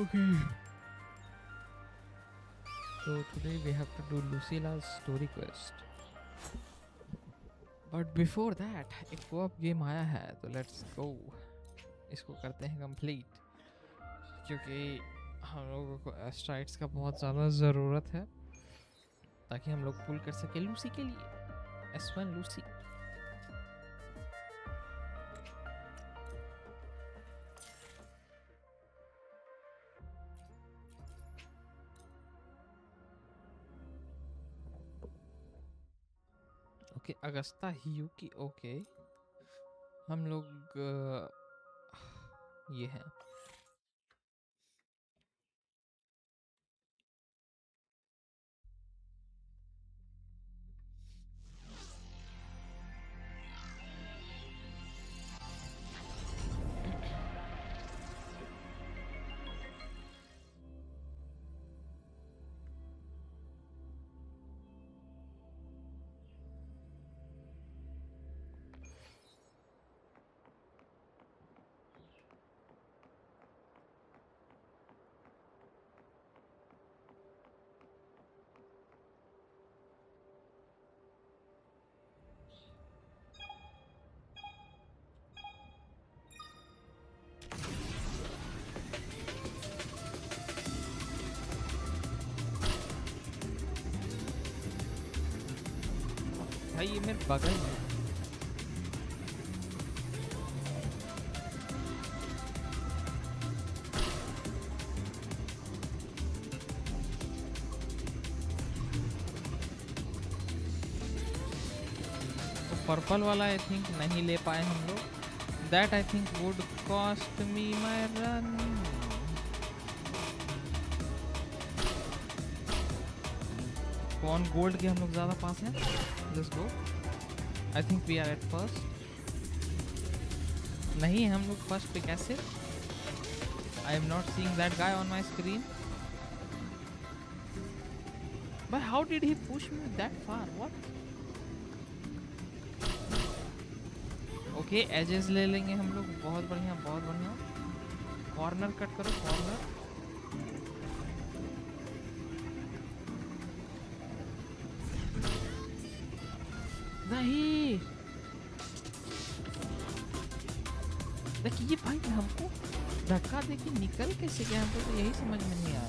Okay. So today we have to do Lucilla's story quest. But before that, एक co-op game आया है तो let's go. इसको करते हैं complete क्योंकि हम लोगों को एस्ट्राइड्स का बहुत ज़्यादा ज़रूरत है ताकि हम लोग पुल कर सके लूसी के लिए S1 Lucy. Okay Augusta Hiyuki. Okay हम लोग ये है भाई ये मेरे बगल में पर्पल वाला आई थिंक नहीं ले पाए हम लोग। That I think would cost me my run. कौन गोल्ड के हम लोग ज्यादा पास हैं? Let's go. I think we are at first. नहीं हम लोग फर्स्ट पे कैसे? I am not seeing that guy on my screen. But how did he push me that far? What? Okay edges ले लेंगे हम लोग। बहुत बढ़िया बहुत बढ़िया। कॉर्नर कट करो कॉर्नर। नहीं देखिए भाई हमको धक्का देके निकल कैसे गया? हमको तो यही समझ में नहीं आया।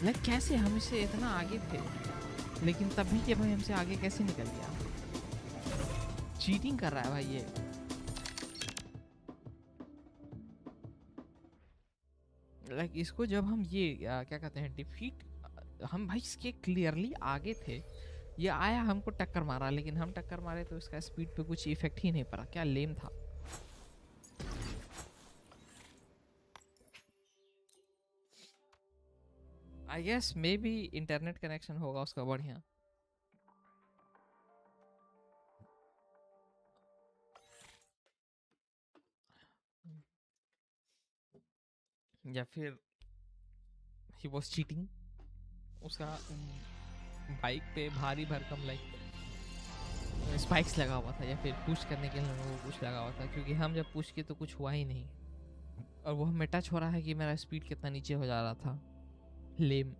लाइक कैसे हम इससे इतना आगे थे लेकिन तभी के भाई हमसे आगे कैसे निकल गया? चीटिंग कर रहा है भाई ये। लाइक इसको जब हम ये क्या कहते हैं डिफीट, हम भाई इसके क्लियरली आगे थे। ये आया हमको टक्कर मारा लेकिन हम टक्कर मारे तो इसका स्पीड पे कुछ इफेक्ट ही नहीं पड़ा। क्या लेम था। I guess maybe internet connection होगा उसका बढ़िया। या फिर ही वॉज चीटिंग। उसका बाइक पे भारी भरकम लाइक स्पाइक्स लगा हुआ था या फिर पुश करने के लिए वो कुछ लगा हुआ था। क्योंकि हम जब पुश किए तो कुछ हुआ ही नहीं और वो हमें टच हो रहा है कि मेरा स्पीड कितना नीचे हो जा रहा था। लेम।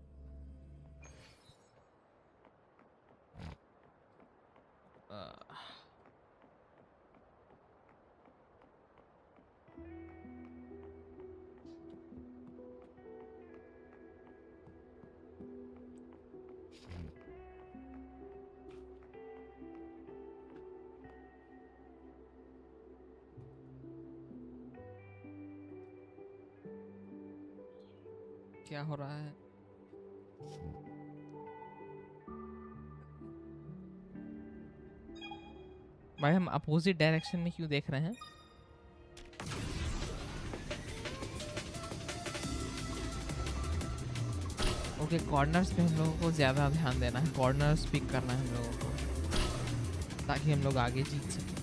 क्या हो रहा है? भाई हम अपोजिट डायरेक्शन में क्यों देख रहे हैं? ओके कॉर्नर्स पे हम लोगों को ज़्यादा ध्यान देना है। कॉर्नर्स पिक करना है हम लोगों को ताकि हम लोग आगे जीत सकें।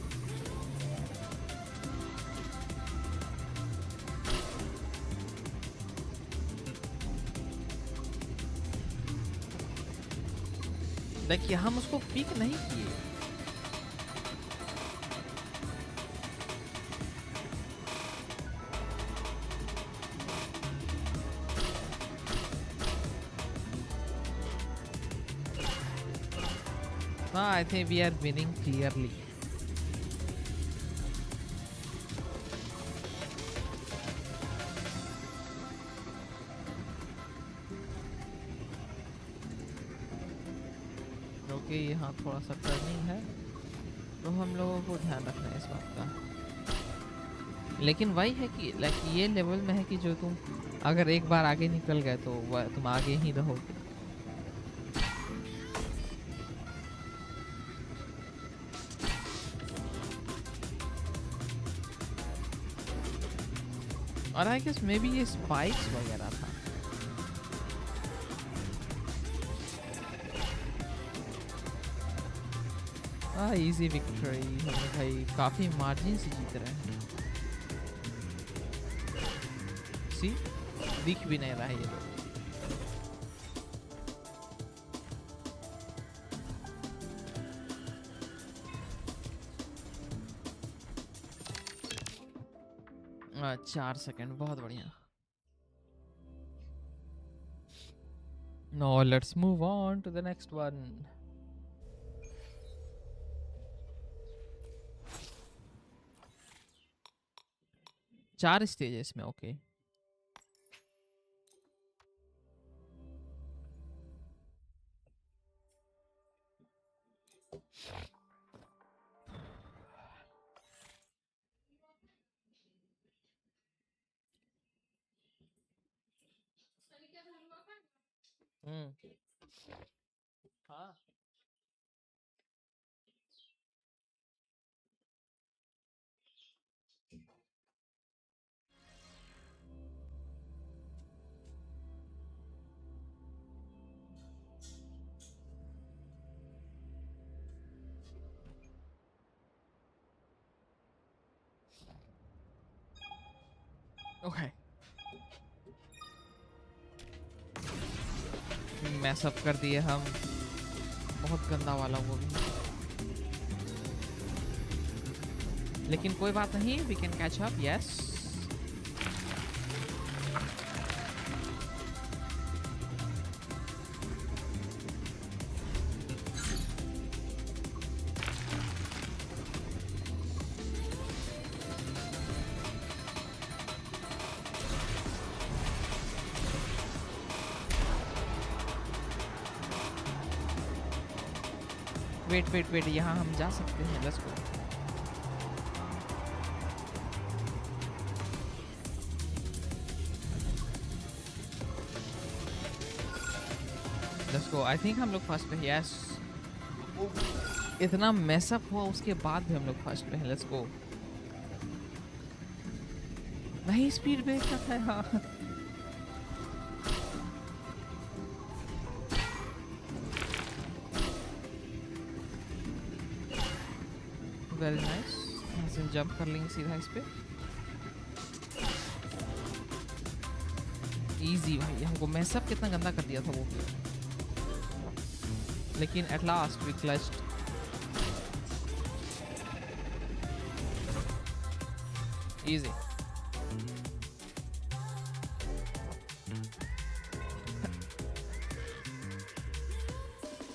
देखिए हम उसको पिक नहीं किए। हाँ I think we are winning clearly. Okay यहाँ थोड़ा सा टर्निंग है तो हम लोगों को ध्यान रखना है इस बात का। लेकिन वही है कि लाइक ये लेवल में है कि जो तुम अगर एक बार आगे निकल गए तो तुम आगे ही रहोगे। और आई गेस मे बी ये स्पाइक्स वगैरह था। Easy victory. हम भाई काफी मार्जिन से जीत रहे हैं। सी दिख भी नहीं रहा है ये लोग। हाँ 4 सेकंड बहुत बढ़िया। Now let's move on to the next one. 4 stage है इसमें, ओके। हाँ ओके। मैसअप कर दिए हम, बहुत गंदा वाला वो भी, लेकिन कोई बात नहीं, we can catch up. Yes, wait wait wait, यहाँ हम जा सकते हैं, let's go. Let's go, I think हम लोग फर्स्ट पे, यस। इतना मैसअप हुआ उसके बाद भी हम लोग फर्स्ट पे हैं, लेट्स गो। नहीं, स्पीड ब्रेक का था यहाँ। वेरी नाइस, यहाँ से जंप कर लेंगे सीधा इस पे। इजी भाई, हमको मैसअप कितना गंदा कर दिया था वो, लेकिन at last we clutched. Easy.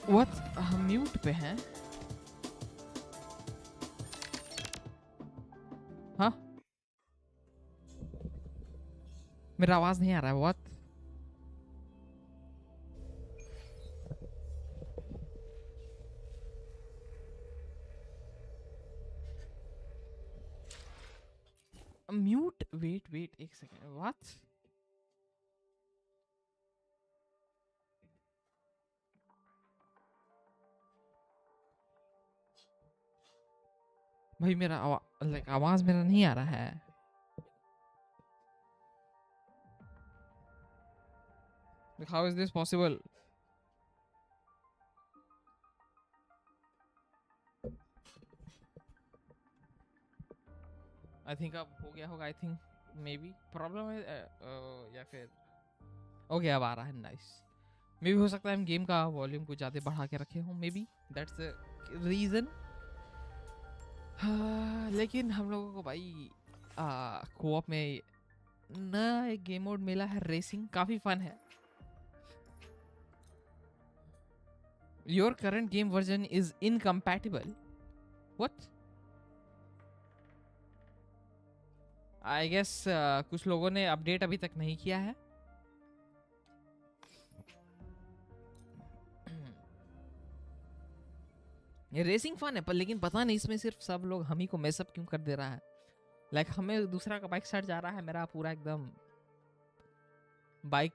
What, हम म्यूट पे हैं? हाँ, मेरा आवाज नहीं आ रहा है, व्हाट? म्यूट, वेट वेट एक सेकेंड, व्हाट? भाई मेरा आवाज मेरा नहीं आ रहा है। How is this possible? I think अब हो गया होगा, I think may be problem है, या फिर ओके अब आ रहा है, नाइस। मे भी हो सकता है हम गेम का वॉल्यूम कुछ ज़्यादा बढ़ा के रखे हों, may be that's the reason. लेकिन हम लोगों को भाई कोऑप में नया एक गेम मोड मिला है, रेसिंग, काफ़ी फन है। Your current game version is incompatible, what? I guess कुछ लोगों ने अपडेट अभी तक नहीं किया है। ये रेसिंग फन है, पर लेकिन पता नहीं इसमें सिर्फ सब लोग हम ही को मैसअप क्यों कर दे रहा है। लाइक हमें दूसरा का बाइक स्टार्ट जा रहा है, मेरा पूरा एकदम बाइक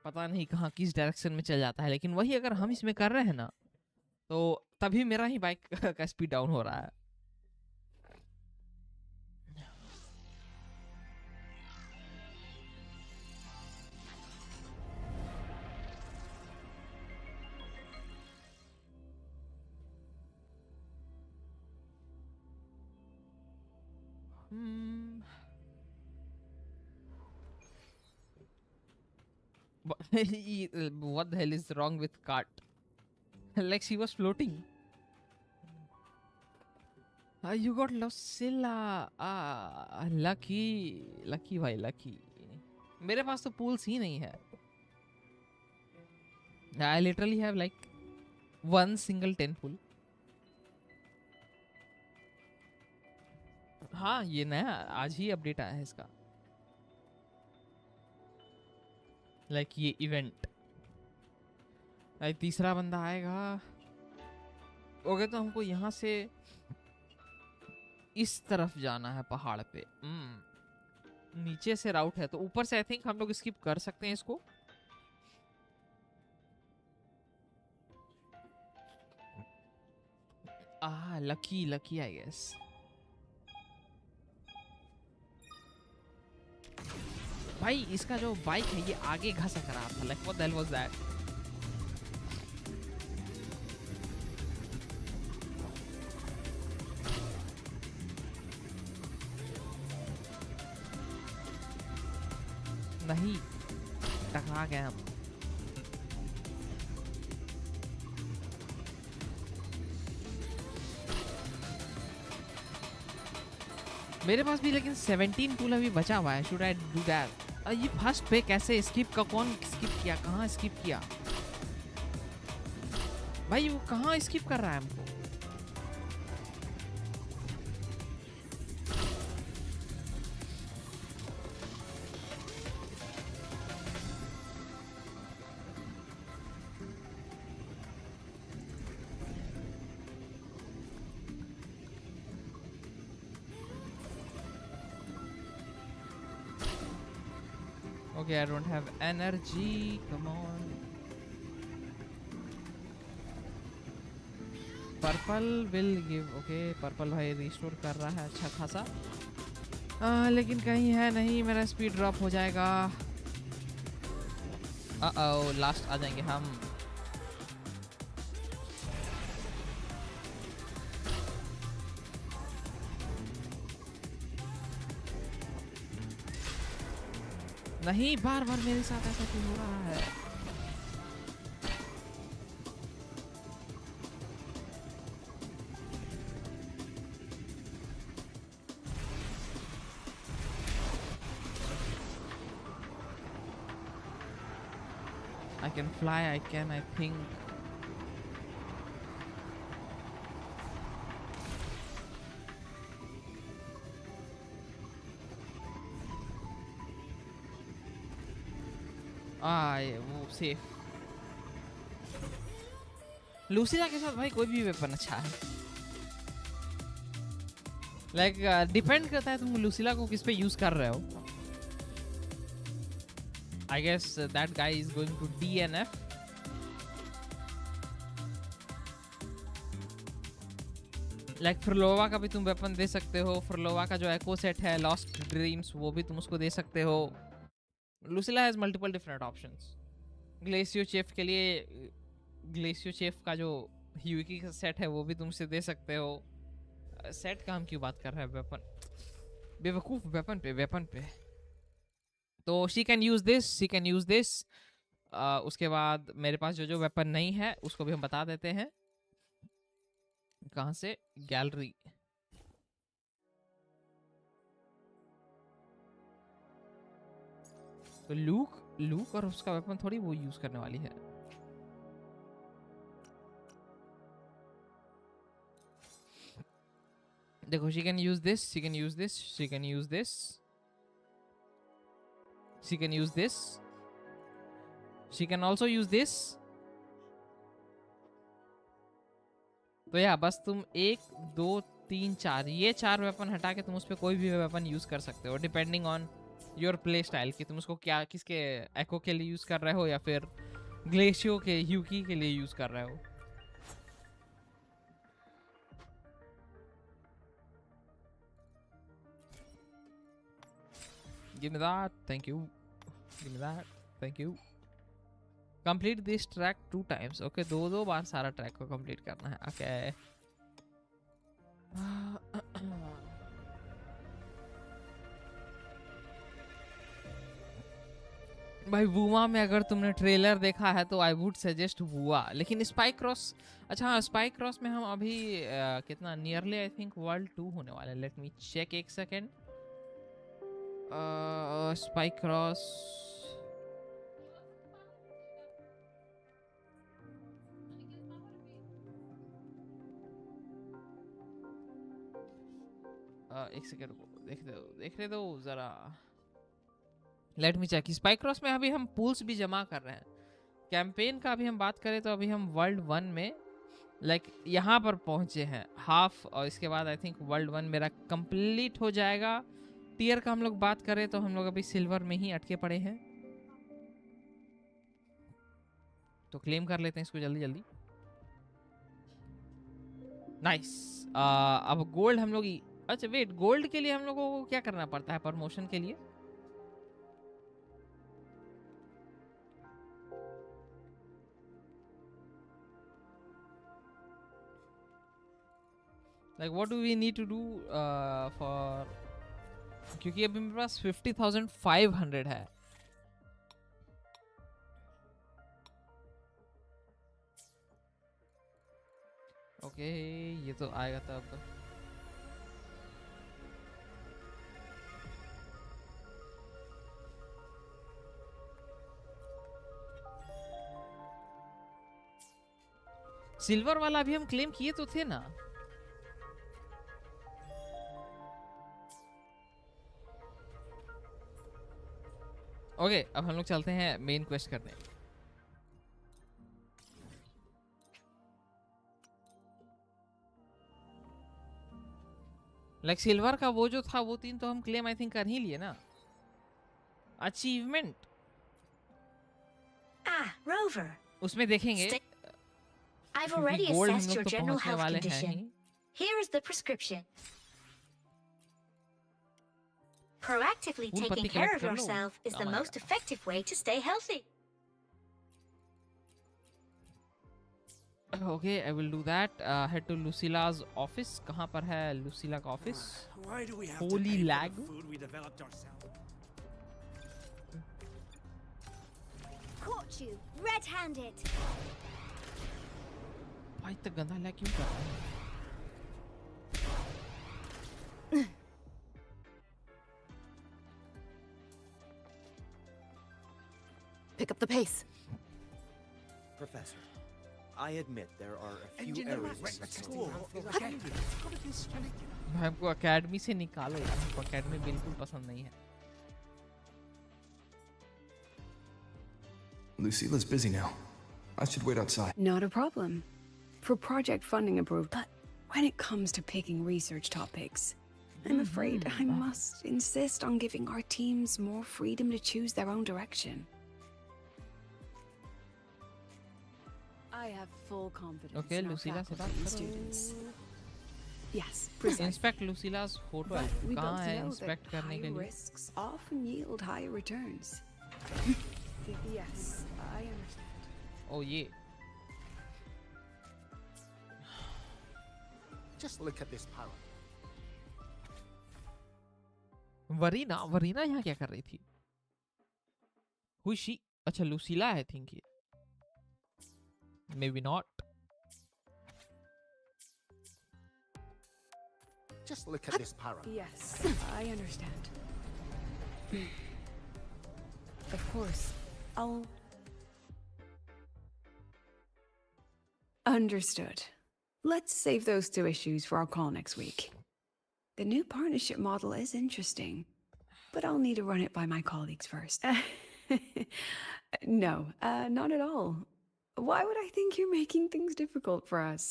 पता नहीं कहाँ किस डायरेक्शन में चल जाता है, लेकिन वही अगर हम इसमें कर रहे हैं ना, तो तभी मेरा ही बाइक का स्पीड डाउन हो रहा है। What the hell is wrong with cart? Like she was floating. You got Lucilla. Lucky भाई, lucky. मेरे पास तो pools ही नहीं है. I literally have like one single 10 pool. हाँ ये नया आज ही अपडेट आया है इसका, लाइक ये इवेंट। लाइक तीसरा बंदा आएगा। ओके तो हमको यहाँ से इस तरफ जाना है पहाड़ पे। नीचे से राउट है तो ऊपर से आई थिंक हम लोग स्किप कर सकते हैं इसको। Lucky lucky I guess. भाई इसका जो बाइक है ये आगे घसक रहा था, like what the hell was that. नहीं टकरा गए हम। मेरे पास भी लेकिन 17 टूल अभी बचा हुआ है। Should I do that? ये फर्स्ट पे कैसे स्किप का, कौन स्किप किया, कहाँ स्किप किया? भाई वो कहाँ स्किप कर रहा है हमको? Okay, I don't have energy. Come on. Purple will give. Okay, purple भाई रिस्टोर कर रहा है अच्छा खासा। लेकिन कहीं है नहीं, मेरा स्पीड ड्रॉप हो जाएगा। लास्ट आ जाएंगे हम। नहीं, बार बार मेरे साथ ऐसा क्यों हो रहा है? I can fly, I think. ये वो सेफ। लूसिला के साथ भाई कोई भी वेपन अच्छा है। लाइक डिपेंड करता है तुम लूसिला को किस पे यूज कर रहे हो। I guess that guy is going to DNF. Like Fralova का भी तुम वेपन दे सकते हो। फ्रलोवा का जो एको सेट है लॉस्ट ड्रीम्स, वो भी तुम उसको दे सकते हो। Lucilla has multiple different options. ग्लेशियो चेफ के लिए ग्लेशियो चेफ का जो ह्यूकी का सेट है वो भी तुमसे दे सकते हो। सेट का हम क्यों बात कर रहे हैं? वेपन बेवकूफ, वेपन पे तो she can use this, she can use this. उसके बाद मेरे पास जो जो वेपन नहीं है उसको भी हम बता देते हैं। कहाँ से? गैलरी। तो लूक और उसका वेपन थोड़ी वो यूज करने वाली है। देखो, she can use this, she can use this, she can use this, she can use this, she can also use this। तो या बस तुम 1 2 3 4 ये 4 वेपन हटा के तुम उस पर कोई भी वेपन यूज कर सकते हो, depending on your play style कि तुम उसको क्या, किसके एको के लिए यूज कर रहे हो या फिर ग्लेशियो के ह्यूकी के लिए यूज कर रहे हो। Give me that, thank you. Give me that, thank you. Complete this track 2 times. Okay, दो बार सारा ट्रैक को कंप्लीट करना है। Okay. भाई वुवा में अगर तुमने ट्रेलर देखा है तो आई वुड सजेस्ट वुवा। लेकिन स्पाई क्रॉस, अच्छा हाँ स्पाई क्रॉस में हम अभी कितना नियरली आई थिंक वर्ल्ड 2 होने वाले। लेट मी चेक एक सेकेंड। स्पाई क्रॉस एक सेकंड को देखने दो जरा। Let me check. Spike cross में अभी हम पूल्स भी जमा कर रहे हैं। कैंपेन का अभी हम बात करें तो अभी हम वर्ल्ड 1 में यहाँ पर पहुंचे हैं हाफ, और इसके बाद आई थिंक वर्ल्ड 1 मेरा कंप्लीट हो जाएगा। टीयर का हम लोग बात करें तो हम लोग अभी सिल्वर में ही अटके पड़े हैं, तो क्लेम कर लेते हैं इसको जल्दी जल्दी। नाइस। अब गोल्ड हम लोग अच्छा वेट, गोल्ड के लिए हम लोगों को क्या करना पड़ता है प्रमोशन के लिए? Like what do we need to do for, क्योंकि अभी मेरे पास 50,500 है। ओके ये तो आएगा तब। सिल्वर वाला भी हम क्लेम किए तो थे ना। ओके अब हम लोग चलते हैं मेन क्वेस्ट करने। लाइक सिल्वर का वो जो था वो 3 तो हम क्लेम आई थिंक कर ही लिए ना। Achievement Rover. उसमें देखेंगे, I've क्योंकि already गोल्ड हम assessed लोग your तो general पहुंचने health वाले हैं condition. He. Here is the prescription. Proactively फूल पत्ती taking care कलेक्ट of कर लो, yourself is the काम most आएगा। effective way to stay healthy. Okay I will do that. Head to Lucilla's office. कहाँ पर है लुसिला का office? Why do we have to Holy pay for lag. the food we developed ourselves? Caught you, red-handed. भाई इतना गंदा lag क्यों कर रहा है? Pick up the pace. Professor, I admit there are a few Engineer areas Max, in let's this go. game. Okay. Let's go to this planet. भाई हमको academy से निकालो यार, हमको अकेडमी बिल्कुल पसंद नहीं है। Lucilla's busy now. I should wait outside. Not a problem. For project funding approved. But when it comes to picking research topics, I'm afraid I must insist on giving our teams more freedom to choose their own direction. I have full confidence Okay, in our Lucilla से faculty बात and करो। students. Yes, precisely. Inspect Lucilla's photo But we कहाँ both है know inspect that करने high के लिए? risks often yield higher returns. Yes, I understand. ओ ये Just look at this power. Varina यहाँ क्या कर रही थी? Who is she? अच्छा लुसिला है थिंक ये। Maybe not. Just look at this power. Yes, I understand. Of course, I'll... Understood. Let's save those two issues for our call next week. The new partnership model is interesting, but I'll need to run it by my colleagues first. No, not at all. Why would I think you're making things difficult for us?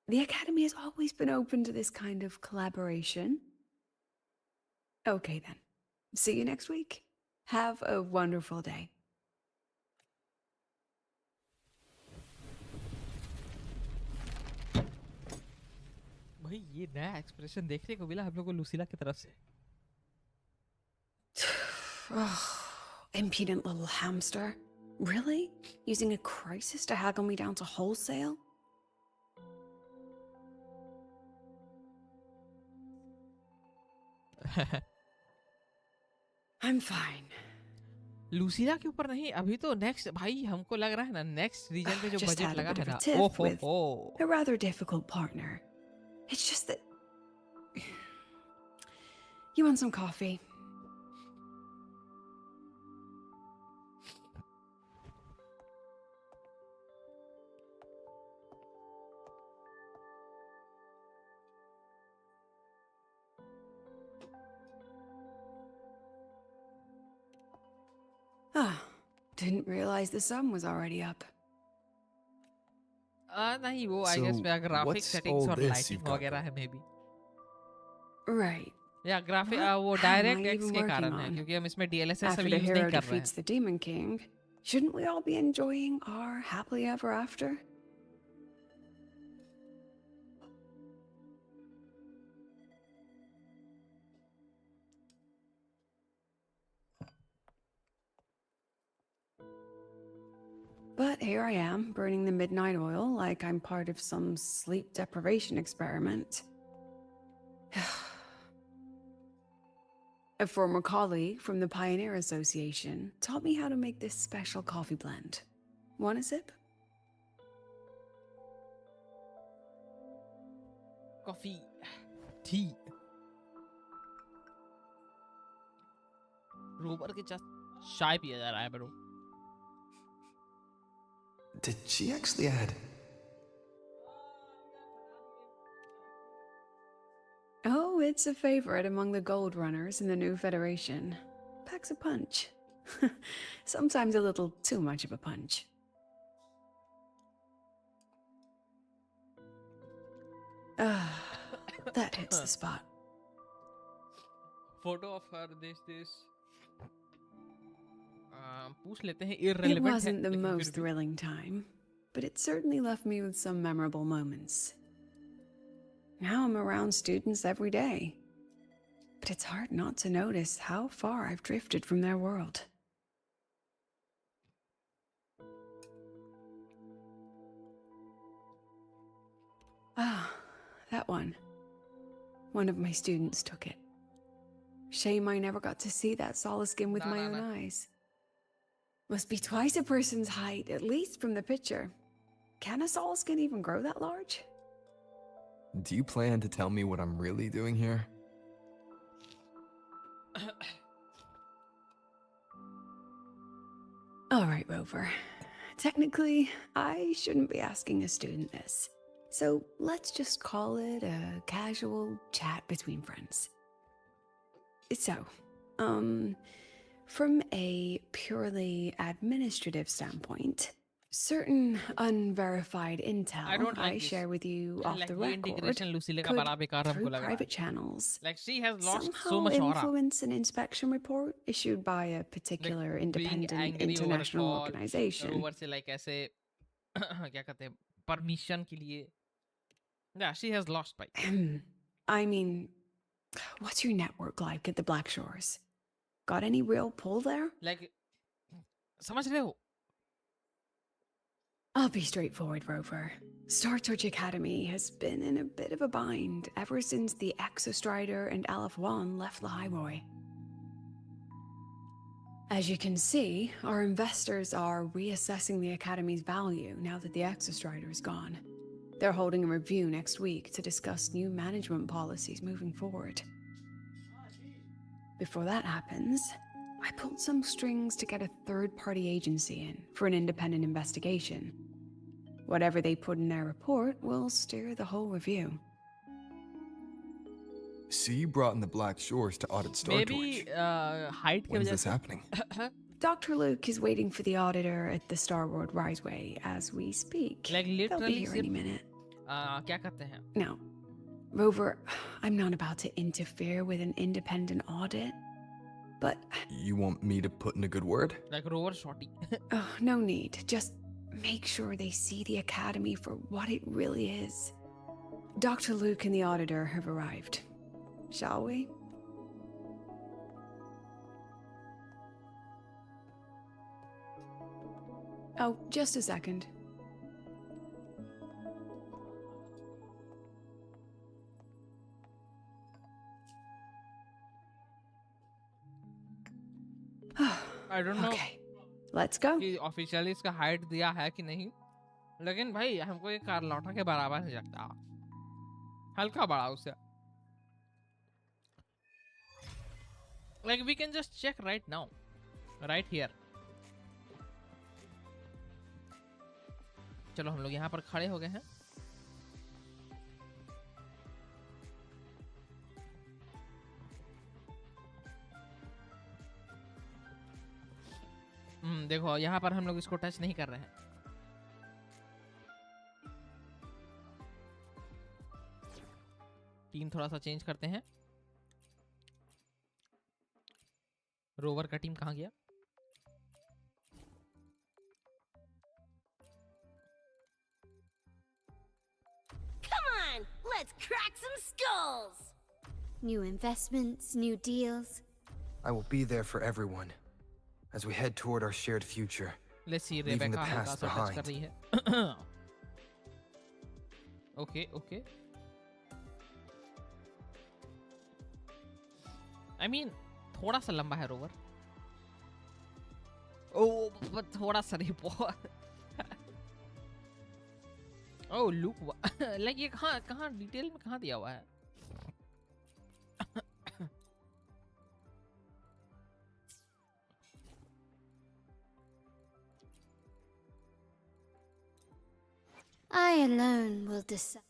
The Academy has always been open to this kind of collaboration. Okay then. See you next week. Have a wonderful day. भाई ये नया expression देखने को मिला हम लोग को लुसिला की तरफ से। Impudent little hamster. Really? Using a crisis to haggle me down to wholesale? I'm fine. लुसिला के ऊपर नहीं, अभी तो नेक्स्ट भाई हमको लग रहा है ना नेक्स्ट रीजन पे जो Just बजट had a लगा bit है of a ना, tiff ओहो with हो। a rather difficult partner. It's just that... You want some coffee? Didn't realize the sun was already up. नहीं वो I guess So, मेरा graphic what's settings all और this lighting you've got वगैरह going? है maybe. Right. या graphic What वो am I DirectX even के working कारण है on? क्योंकि हम इसमें DLSS After अभी the यूज नहीं hero कर रहे हैं. defeats the Demon King, shouldn't we all be enjoying our happily ever after? But here I am, burning the midnight oil like I'm part of some sleep deprivation experiment. A former colleague from the Pioneer Association taught me how to make this special coffee blend. Want a sip? Coffee, tea. Rober के साथ चाय पिया जा रहा है bro. Did she actually add? Oh, it's a favorite among the gold runners in the new Federation. Packs a punch. Sometimes a little too much of a punch. Ah, that hits the spot. Photo of her this. पूछ लेते हैं It irrelevant है wasn't the लेकिन फिर most भी. thrilling time, but it certainly left me with some memorable moments. Now I'm around students every day, but it's hard not to notice how far I've drifted from their world. Ah, that one. One of my students took it. Shame I never got to see that solace skin with my own eyes. Must be twice a person's height, at least from the picture. Can a solace skin even grow that large? Do you plan to tell me what I'm really doing here? All right, Rover. Technically, I shouldn't be asking a student this. So let's just call it a casual chat between friends. So, from a purely administrative standpoint, certain unverified intel I don't like I this. share with you off Like the ये record integration Lucilla का could, बड़ा बेकार हमको through लग रहा private है. channels, Like she has lost somehow so much aura. influence an inspection report issued by a Like particular being independent angry over a international call, organization. Rover से like ऐसे क्या कहते हैं permission के लिए. Yeah, she has lost by. I mean, what's your network like at the Black Shores? Got any real pull there? Like समझ रहे हो? I'll be straightforward, Rover. Star Torch Academy has been in a bit of a bind ever since the Exostrider and Aleph 1 left the Highway. As you can see, our investors are reassessing the Academy's value now that the Exostrider is gone. They're holding a review next week to discuss new management policies moving forward. Before that happens, I pulled some strings to get a third-party agency in for an independent investigation. Whatever they put in their report will steer the whole review. So you brought in the Black Shores to audit Star Maybe Torch. height के When's वजह this से. happening? Dr. Luke is waiting for the auditor at the Starboard Riseway as we speak. Like They'll be literally here any सिर्फ minute. क्या कहते हैं? Now, Rover, I'm not about to interfere with an independent audit, but You want me to put in a good word? Like rover shorty. oh, no need. Just make sure they see the Academy for what it really is. Dr. Luke and the auditor have arrived. Shall we? Oh, just a second. I don't know Okay, let's go. कि officially इसका height दिया है कि नहीं, लेकिन भाई हमको ये कार लौटा के बराबर नहीं लगता. हल्का बड़ा उससे. Like we can just check right now, right here. चलो हम लोग यहाँ पर खड़े हो गए हैं. देखो यहाँ पर हम लोग इसको टच नहीं कर रहे हैं. टीम थोड़ा सा चेंज करते हैं. रोवर का टीम कहाँ गया? Come on, let's crack some skulls. New investments, new deals. I will be there for everyone as we head toward our shared future. Let's see, Leaving the Rebecca हल्का past सा touch कर behind. रही है. Okay, okay. I mean, थोड़ा सा लंबा है rover. ओह, थोड़ा सा नहीं बहुत. ओह, लुक, लाइक ये कहाँ डिटेल में कहाँ दिया हुआ है? I alone will decide.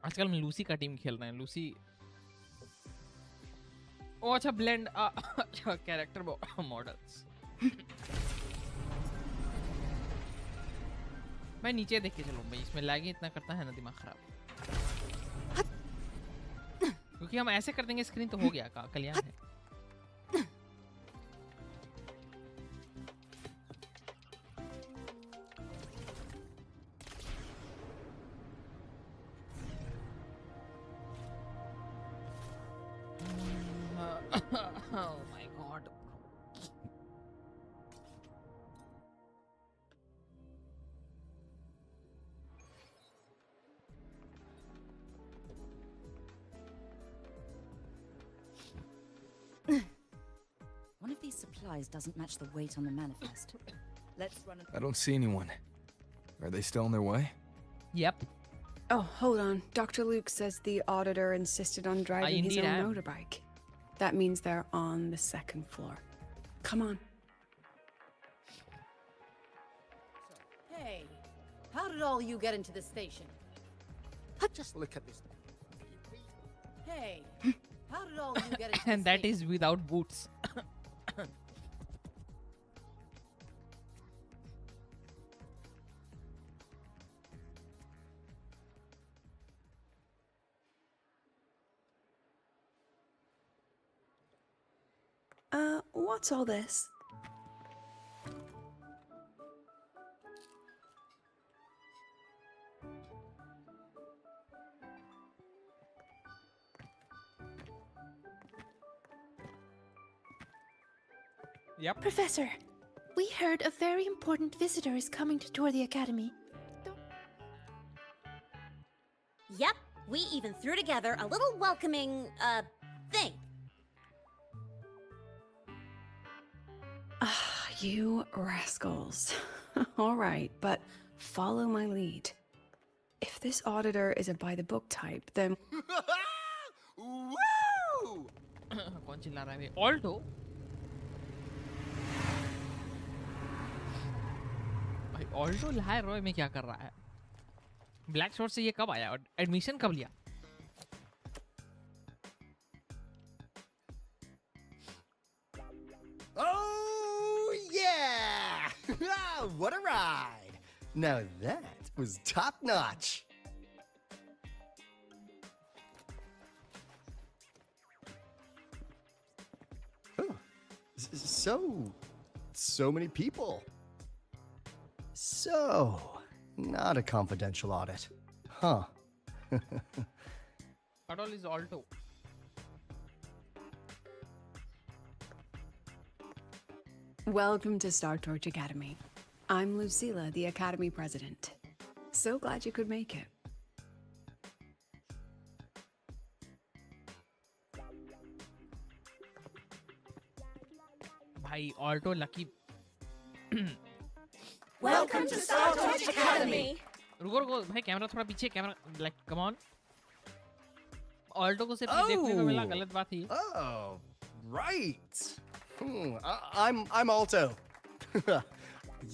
आजकल हम लूसी का टीम खेल रहे हैं. लूसी, ओ अच्छा, ब्लेंड अच्छा कैरेक्टर मॉडल्स. मैं नीचे देख के चलूँ भाई, इसमें लैग ही इतना करता है ना, दिमाग खराब. क्योंकि हम ऐसे कर देंगे स्क्रीन तो हो गया का कल्याण है. Oh my god. One of these supplies doesn't match the weight on the manifest. Let's run I don't see anyone. Are they still on their way? Yep. Oh, hold on. Dr. Luke says the auditor insisted on driving his indeed own am. motorbike. That means they're on the second floor. Come on. Hey, how did all you get into the station? Just look at this. Hey, how did all you get into And the that station? is without boots. What's all this? Yep. Professor, we heard a very important visitor is coming to tour the academy. Yep, we even threw together a little welcoming, thing. Ah, you rascals. All right, but follow my lead. If this auditor is a by-the-book type, then... Woo! कौन चिल्ला रहा है? Alto. भाई Alto लाए रॉय में क्या कर रहा है? ब्लैक शॉर्ट से ये कब आया और एडमिशन कब लिया? Oh yeah! What a ride! Now that was top notch. Huh. So many people. So, not a confidential audit, huh? What all is Alto? Welcome to Star Torch Academy. I'm Lucilla, the Academy President. So glad you could make it. भाई Alto lucky. Welcome to Star Torch Academy. रुको रुको भाई, camera थोड़ा पीछे, camera like come on. Alto को सिर्फ ये देखने को मिला, गलत बात ही. Oh, right. I'm Alto.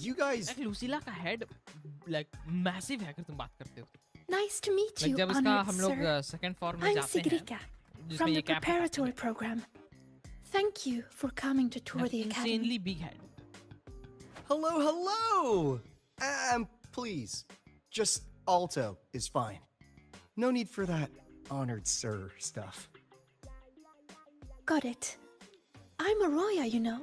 You guys. Like Lucilla का हेड लाइक मैसिव है अगर तुम बात करते हो. Nice to meet Like you, जब इसका honored हम लोग sir. सेकंड फॉर्म में I'm जाते हैं Sigrika जिसमें from ये the cap preparatory program. Thank you for coming to tour the academy. insanely big head. Hello, hello! Please. Just Alto is fine. No need for that honored sir stuff. Got it. I'm a Roya, you know.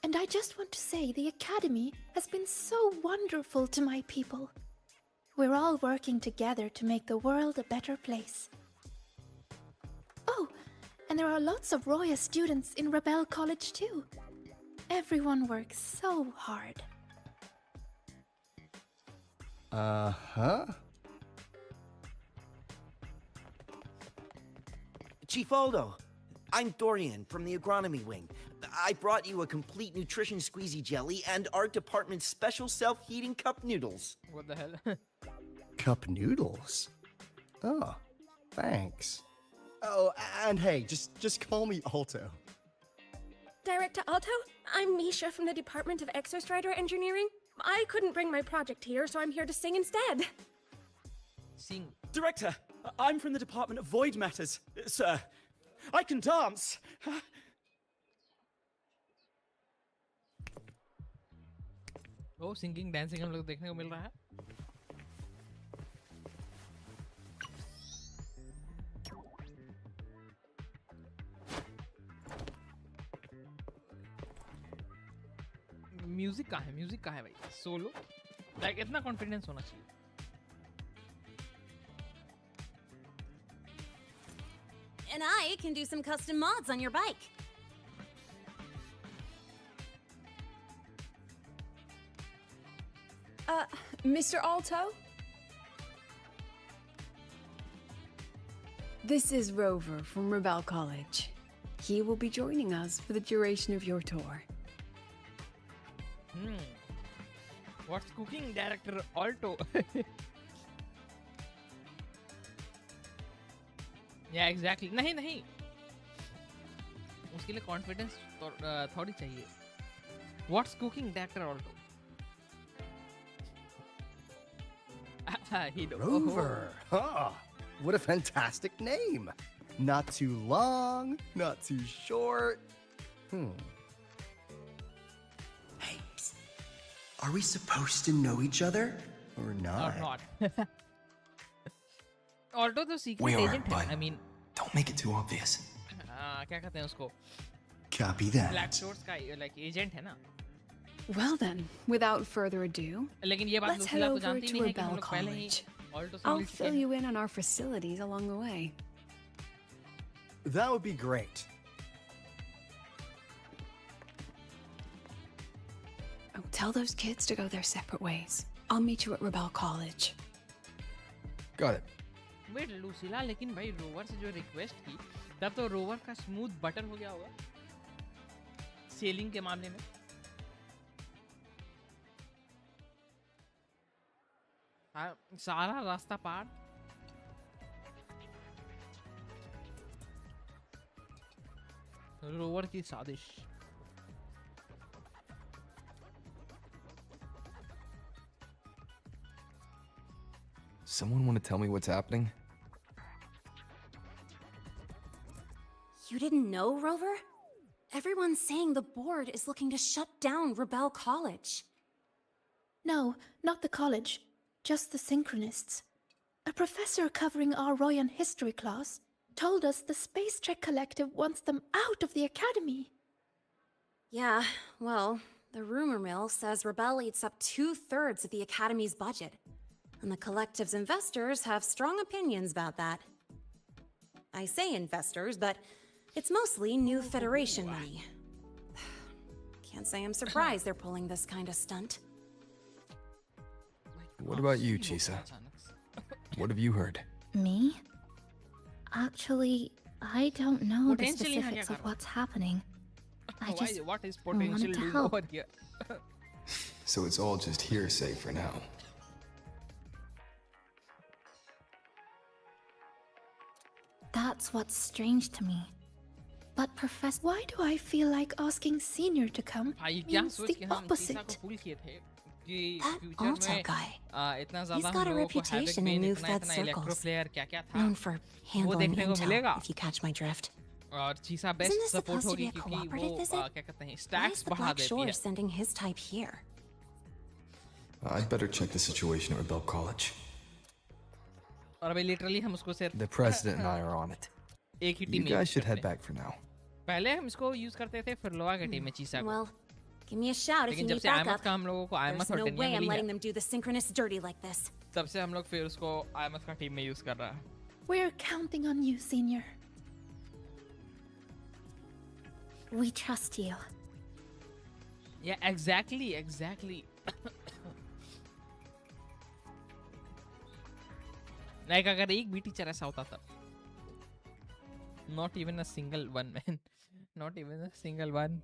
And I just want to say the academy has been so wonderful to my people. We're all working together to make the world a better place. Oh, and there are lots of Roya students in Rebel College too. Everyone works so hard. Uh-huh. Chief Aldo, I'm Dorian from the agronomy wing. I brought you a complete nutrition squeezy jelly and our department's special self-heating cup noodles. What the hell? Cup noodles? Oh, thanks. Oh, and hey, just call me Alto. Director Alto, I'm Misha from the Department of Exostrider Engineering. I couldn't bring my project here, so I'm here to sing instead. Sing. Director, I'm from the Department of Void Matters. Sir, I can dance. Oh, singing, dancing हम लोग देखने को मिल रहा है. Music का है भाई solo like इतना कॉन्फिडेंस होना चाहिए. And I can do some custom mods on your bike. Mr. Alto? This is Rover from Rebel College. He will be joining us for the duration of your tour. What's cooking, Director Alto? Yeah, exactly. नहीं उसके लिए confidence थोड़ी चाहिए. What's cooking, Director Alto? Rover. Huh. What a fantastic name. Not too long, not too short. Hey, are we supposed to know each other? Or not? Or not. Alto तो secret We are, agent है. but I mean, don't make it too obvious. क्या कहते हैं उसको? Copy that. Black Shorts का like agent है ना? Well then, without further ado, लेकिन ये बात let's head Lucilla तो over जानती to नहीं है कि हम Rebel लोग पहले ही College. Alto से I'll मिल चुके fill हैं. you in on our facilities along the way. That would be great. Oh, tell those kids to go their separate ways. I'll meet you at Rebel College. Got it. Wait, Lucilla, लेकिन भाई rover से जो request की तब तो rover का smooth button हो गया होगा सेलिंग के मामले में. हाँ, सारा रास्ता पार. रोवर की साजिश. Someone want to tell me what's happening? You didn't know, Rover? Everyone's saying the board is looking to shut down Rebel College. No, not the college. Just the Synchronists. A professor covering our Royan history class told us the Space Trek Collective wants them out of the academy. Yeah, well, the rumor mill says Rebel eats up 2/3 of the academy's budget. And the collective's investors have strong opinions about that. I say investors, but it's mostly new Federation money. Can't say I'm surprised they're pulling this kind of stunt. What about you, Chisa? What have you heard? Me? Actually, I don't know the Potentially specifics of what's happening. I just what is wanted potential to doing help. over here? So it's all just hearsay for now. That's what's strange to me. But Professor, Why do I feel like asking Senior to come भाई क्या means सोच the के हम Chisa को opposite? पुल किए थे कि That future Alto में guy. इतना He's ज्यादा got हम a लोगों को havoc reputation in been New इतना Fed इतना इलेक्ट्रो circles. प्लेयर क्या क्या था Known for वो handling देखने को intel, मिलेगा if you catch my drift. और Chisa Isn't best this support supposed to be होगी a क्योंकि cooperative वो visit? क्या कहते हैं Why is स्टैक्स the बढ़ा Black देती Shore है sending his type here? I'd better check the situation at Rebel College. और अभी लिटरली हम उसको सिर्फ The president and I are on it. एक ही You टीम में guys use should करते head back for now. हैं। पहले हम इसको यूज करते थे फिर लोआ के टीम में चीसा को Well, give me a shout if you लेकिन जब need से आयमत backup. का हम लोगों को आयमत There's और no टेनिया way I'm मिली letting है them do the synchronous dirty like this. तब से हम लोग फिर उसको आयमत का टीम में यूज कर रहा है We're counting on you, Senior. We trust you. या एग्जैक्टली लाइक अगर एक भी टीचर ऐसा होता तब not even a single one man not even a single one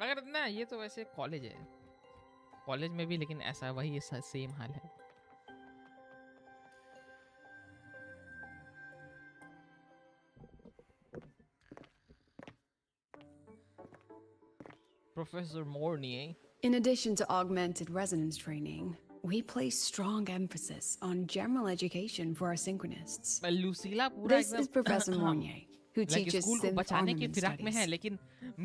अगर ना ये तो वैसे कॉलेज है कॉलेज में भी लेकिन ऐसा वही सेम हाल है Professor Morney. In addition to augmented resonance training, we place strong emphasis on general education for our synchronists. Lucilla पूरा This is Professor Mornier, who teaches school को synth बचाने की armament फिराक में है studies. लेकिन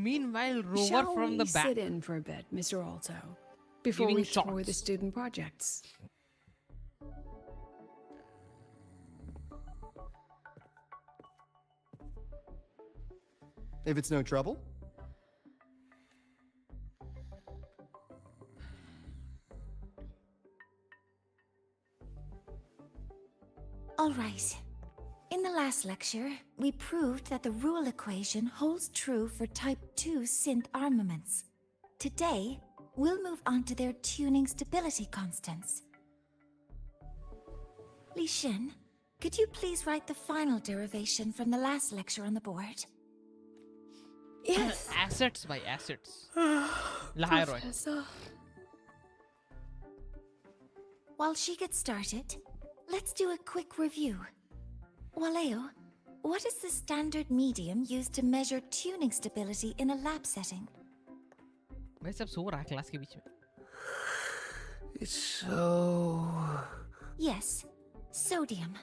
meanwhile rover Shall from we the back sit in for a bit, Mr. Alto, before Giving we tour the shots. student projects? If it's no trouble. All right. In the last lecture, we proved that the rule equation holds true for Type 2 synth armaments. Today, we'll move on to their tuning stability constants. Li Xin, could you please write the final derivation from the last lecture on the board? Yes. assets by assets Laharoy. Professor. While she gets started, let's do a quick review. Waleo, what is the standard medium used to measure tuning stability in a lab setting? मैं सब सो रहा class के बीच में It's so... Yes, sodium.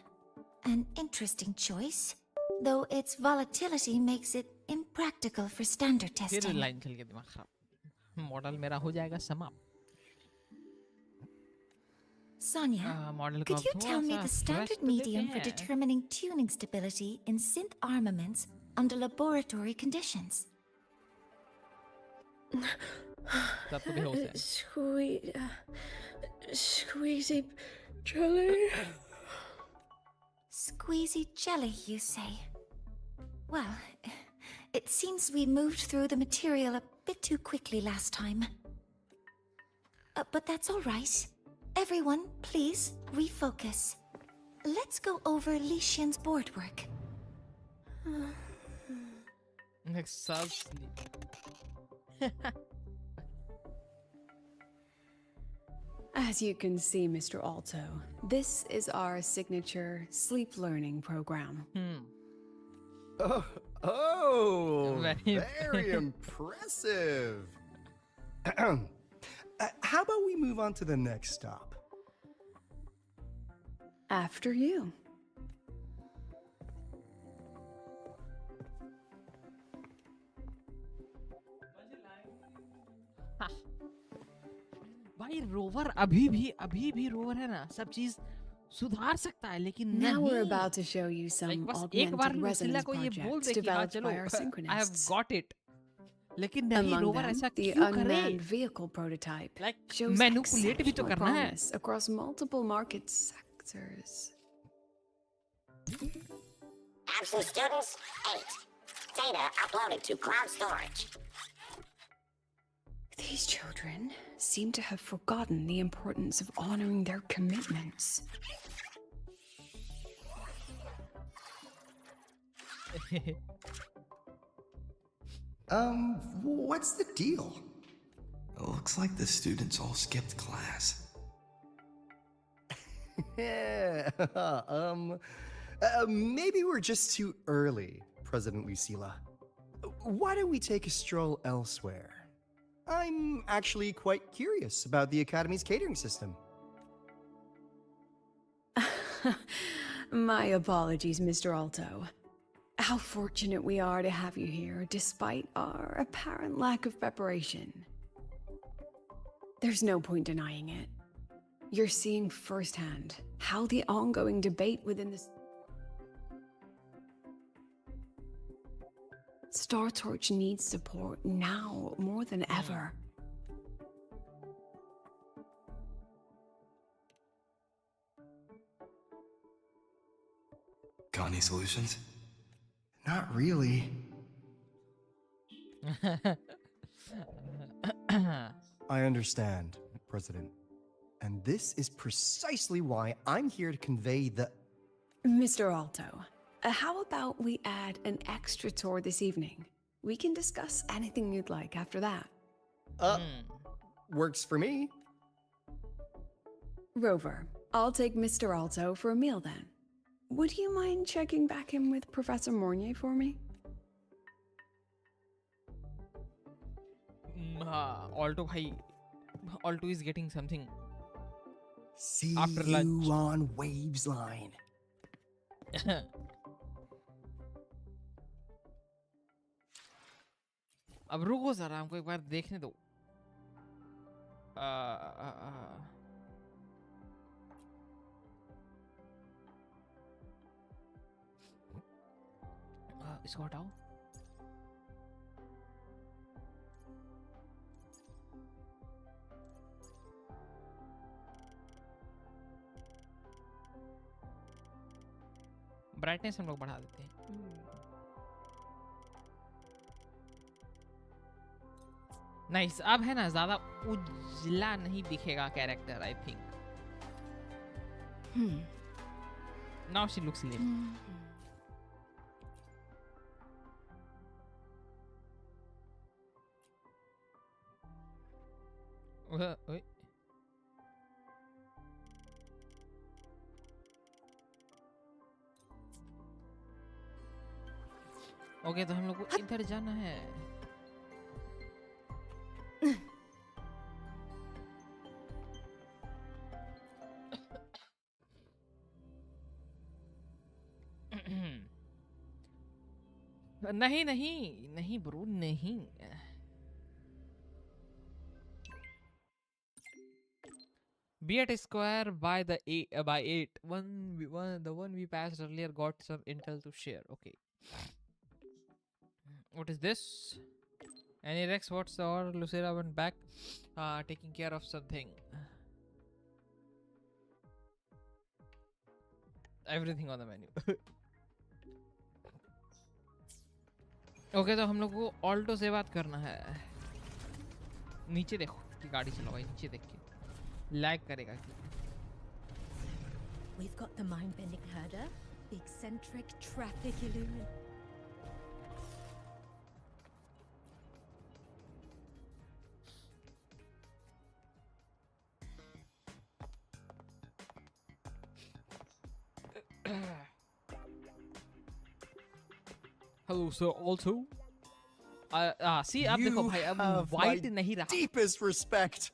An interesting choice, though its volatility makes it impractical for standard फिर testing. Line चल के दिमाग खराब मॉडल मेरा हो जाएगा समाप्त Sonia, model could you tell me the standard medium for determining tuning stability in synth armaments under laboratory conditions? सब तो बेहोश है Squeezy jelly. Squeezy jelly, you say? Well, it seems we moved through the material a bit too quickly last time. But that's all right. Everyone, please refocus. Let's go over Li Xian's board work. सब As you can see, Mr. Alto, this is our signature sleep learning program. Oh, Very- very impressive. How about we move on to the next stop? After you. भाई rover अभी भी rover है ना सब चीज सुधार सकता है लेकिन Now we're नहीं about to show you some Like, बस एक बार augmented लुसिला resonance को ये बोल projects दे कि हाँ developed चलो by our I have synchronists. got it लेकिन नहीं Among रोवर them, ऐसा the क्यों करे unmanned vehicle prototype Like, shows manipulate भी तो exceptional करना है promise across multiple market sectors. Absent students, 8. Data uploaded to cloud storage. These children seem to have forgotten the importance of honoring their commitments. What's the deal? It looks like the students all skipped class. Yeah. Maybe we're just too early, President Lucilla. Why don't we take a stroll elsewhere? I'm actually quite curious about the Academy's catering system. My apologies, Mr. Alto. How fortunate we are to have you here, despite our apparent lack of preparation. There's no point denying it. You're seeing firsthand how the ongoing debate within the Star Torch needs support now more than ever. Got any solutions? Not really. I understand, President. And this is precisely why I'm here to convey the... Mr. Alto, how about we add an extra tour this evening? We can discuss anything you'd like after that. Works for me. Rover, I'll take Mr. Alto for a meal then. Would you mind checking back in with Professor Mornier for me? Alto is getting something. See After you lunch. on Waves line. अब रुको जरा हमको एक बार देखने दो इसको हटाओ brightness हम लोग बढ़ा देते हैं नाइस अब है ना ज्यादा उजला नहीं दिखेगा character I think now she looks lit ओए ओके तो हम लोग को इधर जाना है नहीं नहीं नहीं ब्रो नहीं be at square by the by 8 the one we passed earlier got some intel to share. Okay, what is this? Any Rex, what's the order? Lucilla went back taking care of something. Everything on the menu. Okay तो हम लोग को Alto से बात करना है नीचे देखो कि गाड़ी चलाओ भाई नीचे देख के लैग करेगा कि We've got the mind-bending herder, the eccentric traffic illumin. Hello sir also see अब देखो भाई अब white नहीं रहा deepest respect.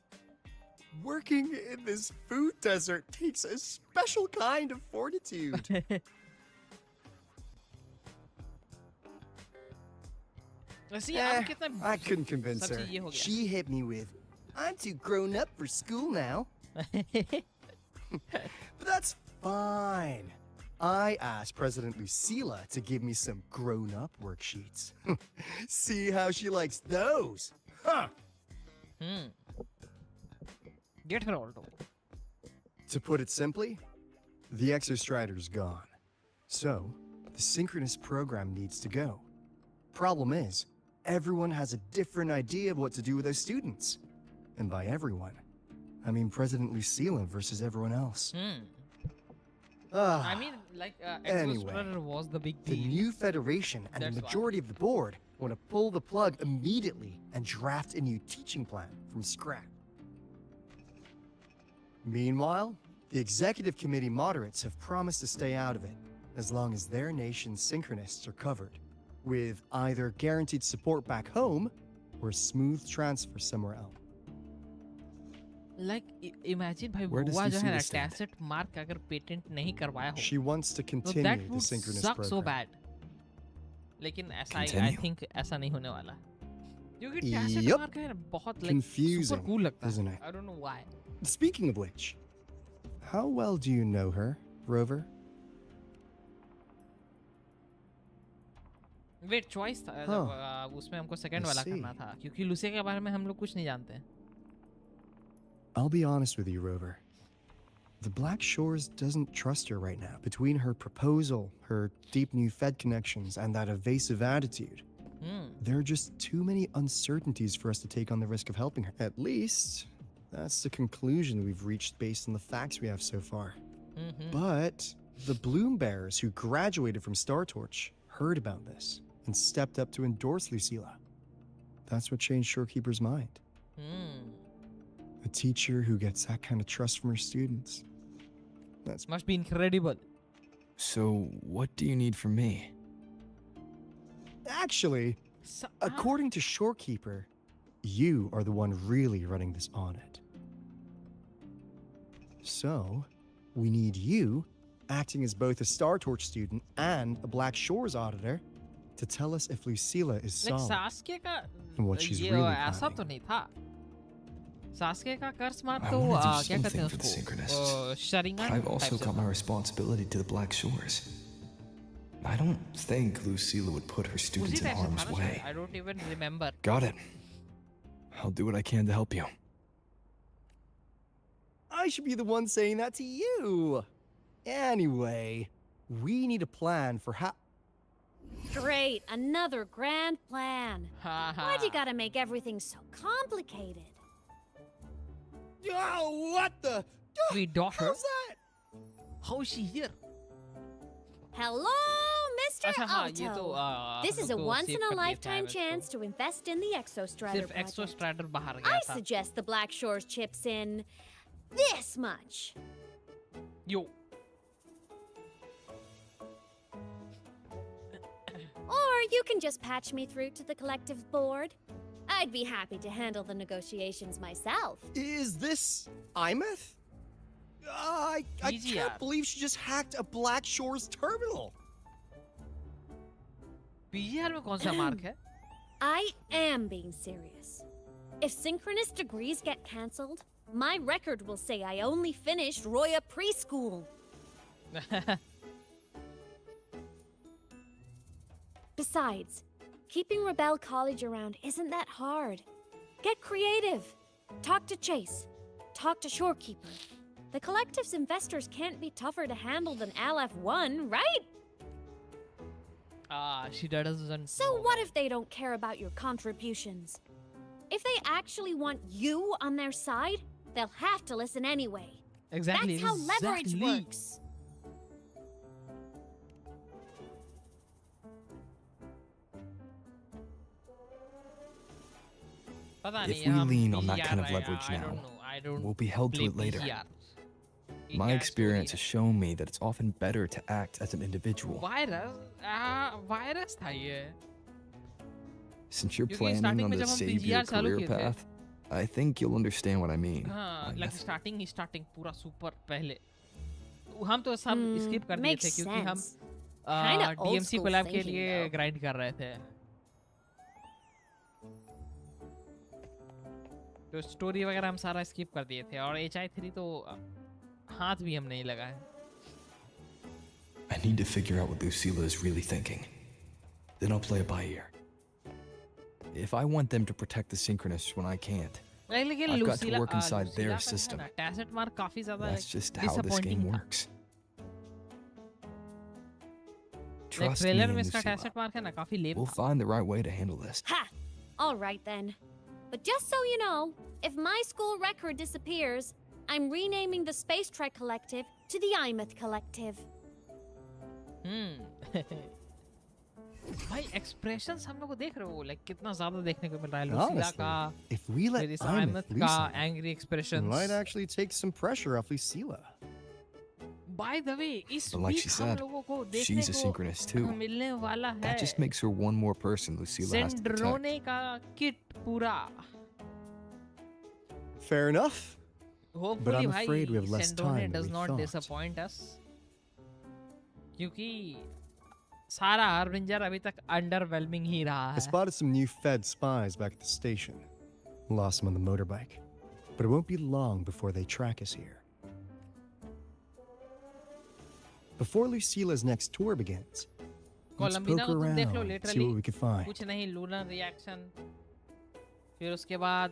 Working in this food desert takes a special kind of fortitude. See अब कितना I couldn't convince her. She hit me with, "I'm too grown up for school now." But that's fine. I asked President Lucilla to give me some grown-up worksheets. See how she likes those? Huh? Get her, Alto. To put it simply, the Exostrider's gone. So, the synchronous program needs to go. Problem is, everyone has a different idea of what to do with those students. And by everyone, I mean President Lucilla versus everyone else. I mean, like, Anyway, Exostrider was the big the deal. new Federation and the majority of the board want to pull the plug immediately and draft a new teaching plan from scratch. Meanwhile, The executive committee moderates have promised to stay out of it, as long as their nation's synchronists are covered, with either guaranteed support back home or a smooth transfer somewhere else. Like imagine भाई Where does बुआ जो है ना Lucilla stand? tacit mark अगर patent नहीं करवाया हो She wants to तो continue that the would synchronous suck program. so bad. लेकिन ऐसा I Continue? think ऐसा नहीं होने वाला क्योंकि tacit Yep. mark है ना बहुत like Confusing, super cool लगता isn't है it? I don't know why. Speaking of which, how well do you know her, Rover? Wait, choice था Huh. जब उसमें हमको second I वाला see. करना था क्योंकि लूसिया के बारे में हम लोग कुछ नहीं जानते हैं. I'll be honest with you, Rover. The Black Shores doesn't trust her right now. Between her proposal, her deep new Fed connections, and that evasive attitude, there are just too many uncertainties for us to take on the risk of helping her. At least, that's the conclusion we've reached based on the facts we have so far. But the Bloom Bearers who graduated from Star Torch heard about this and stepped up to endorse Lucilla. That's what changed Shorekeeper's mind. A teacher who gets that kind of trust from her students. That must be incredible. So, what do you need from me? Actually, according to Shorekeeper, you are the one really running this audit. So, we need you, acting as both a Star Torch student and a Black Shores auditor, to tell us if Lucilla is Like solid Sasuke का and what she's ये really ऐसा planning. तो नहीं था. Sasuke का कर्ज मार I तो want to do क्या कहते something हैं for the उसको? Synchronists. Sharingan But I've also type got से my था. responsibility to the Black Shores. I don't think Lucilla would put her उसी students in type से harm's था ना way. शायद. I don't even remember. Got it. I'll do what I can to help you. I should be the one saying that to you. Anyway, we need a plan for how. Great, another grand plan. Why'd you gotta make everything so complicated? Oh, what the? Sweet daughter. How's that? How is she here? Hello, Mr. अच्छा हाँ ये Alto. तो This हम is a लोग को once save in कर a दिया था lifetime इसको. chance to invest in the Exostrider सिर्फ project. Exo Strider बाहर गया I था. suggest the Black Shores chips in this much. Yo. Or you can just patch me through to the collective board. I'd be happy to handle the negotiations myself. Is this Imeth? I Easy, can't yaar. believe she just hacked a Black Shores terminal. PGR में कौन सा mark है? I am being serious. If synchronous degrees get cancelled, my record will say I only finished Roya preschool. Besides, keeping Rebel College around isn't that hard. Get creative. Talk to Chase. Talk to Shorekeeper. The collective's investors can't be tougher to handle than LF1, right? She doesn't. So what if they don't care about your contributions? If they actually want you on their side, they'll have to listen anyway. Exactly. That's how leverage exactly. works. पता If नहीं, we हम lean on that PGR kind of है, leverage I now, don't know. I don't we'll be held to play it later. PGR. My experience has shown me that it's often better to act as an individual. Virus था ये. Since you're क्योंकि planning starting on में the जब हम save PGR your चालू career किए थे, path, I think you'll understand what I mean. हाँ, like starting पूरा super पहले. हम तो सब skip कर दिए makes थे क्योंकि हम sense. Kinda old DMC school collab के thinking, लिए though. grind कर रहे थे. तो स्टोरी वगैरह हम सारा skip कर दिए थे और HI3 तो हाथ भी हम नहीं लगाए. I need to figure out what Lucilla is really thinking. Then I'll play it by ear. If I want them to protect the Synchronists when I can't, लेकिन I've got to Lucilla- work inside Lucilla their का है system. ना, tacit mark काफी ज़्यादा That's just how this disappointing game था. works. Like Trust me, trailer में इसका Lucilla. tacit mark है ना काफी lame We'll था. find the right way to handle this. Ha! All right then. But just so you know, if my school record disappears, I'm renaming the Space Trek Collective to the Imeth Collective. भाई expressions हम लोग को देख रहे हो like कितना ज़्यादा देखने को मिल रहा है Lucilla Honestly, का. if we let फिर इस Imeth Imeth loose का on them, angry it expressions. might actually take some pressure off Lucilla. By the way, इस But like week she हम said, लोगों को देखने she's a को synchronous too. मिलने वाला है That just makes her one more person Lucilla has to protect. सेंड्रोने का किट पूरा. Fair enough. But Hopefully I'm भाई afraid we have less सेंड्रोने time than does we not thought. disappoint us. क्योंकि सारा harbinger अभी तक underwhelming ही रहा I है. spotted some new Fed spies back at the station. Lost them on the motorbike. But it won't be long before they track us here. Before Lucilla's next tour begins, let's कोलंबिना poke को तुम देख लो around, see literally what we can find. कुछ नहीं lunar reaction फिर उसके बाद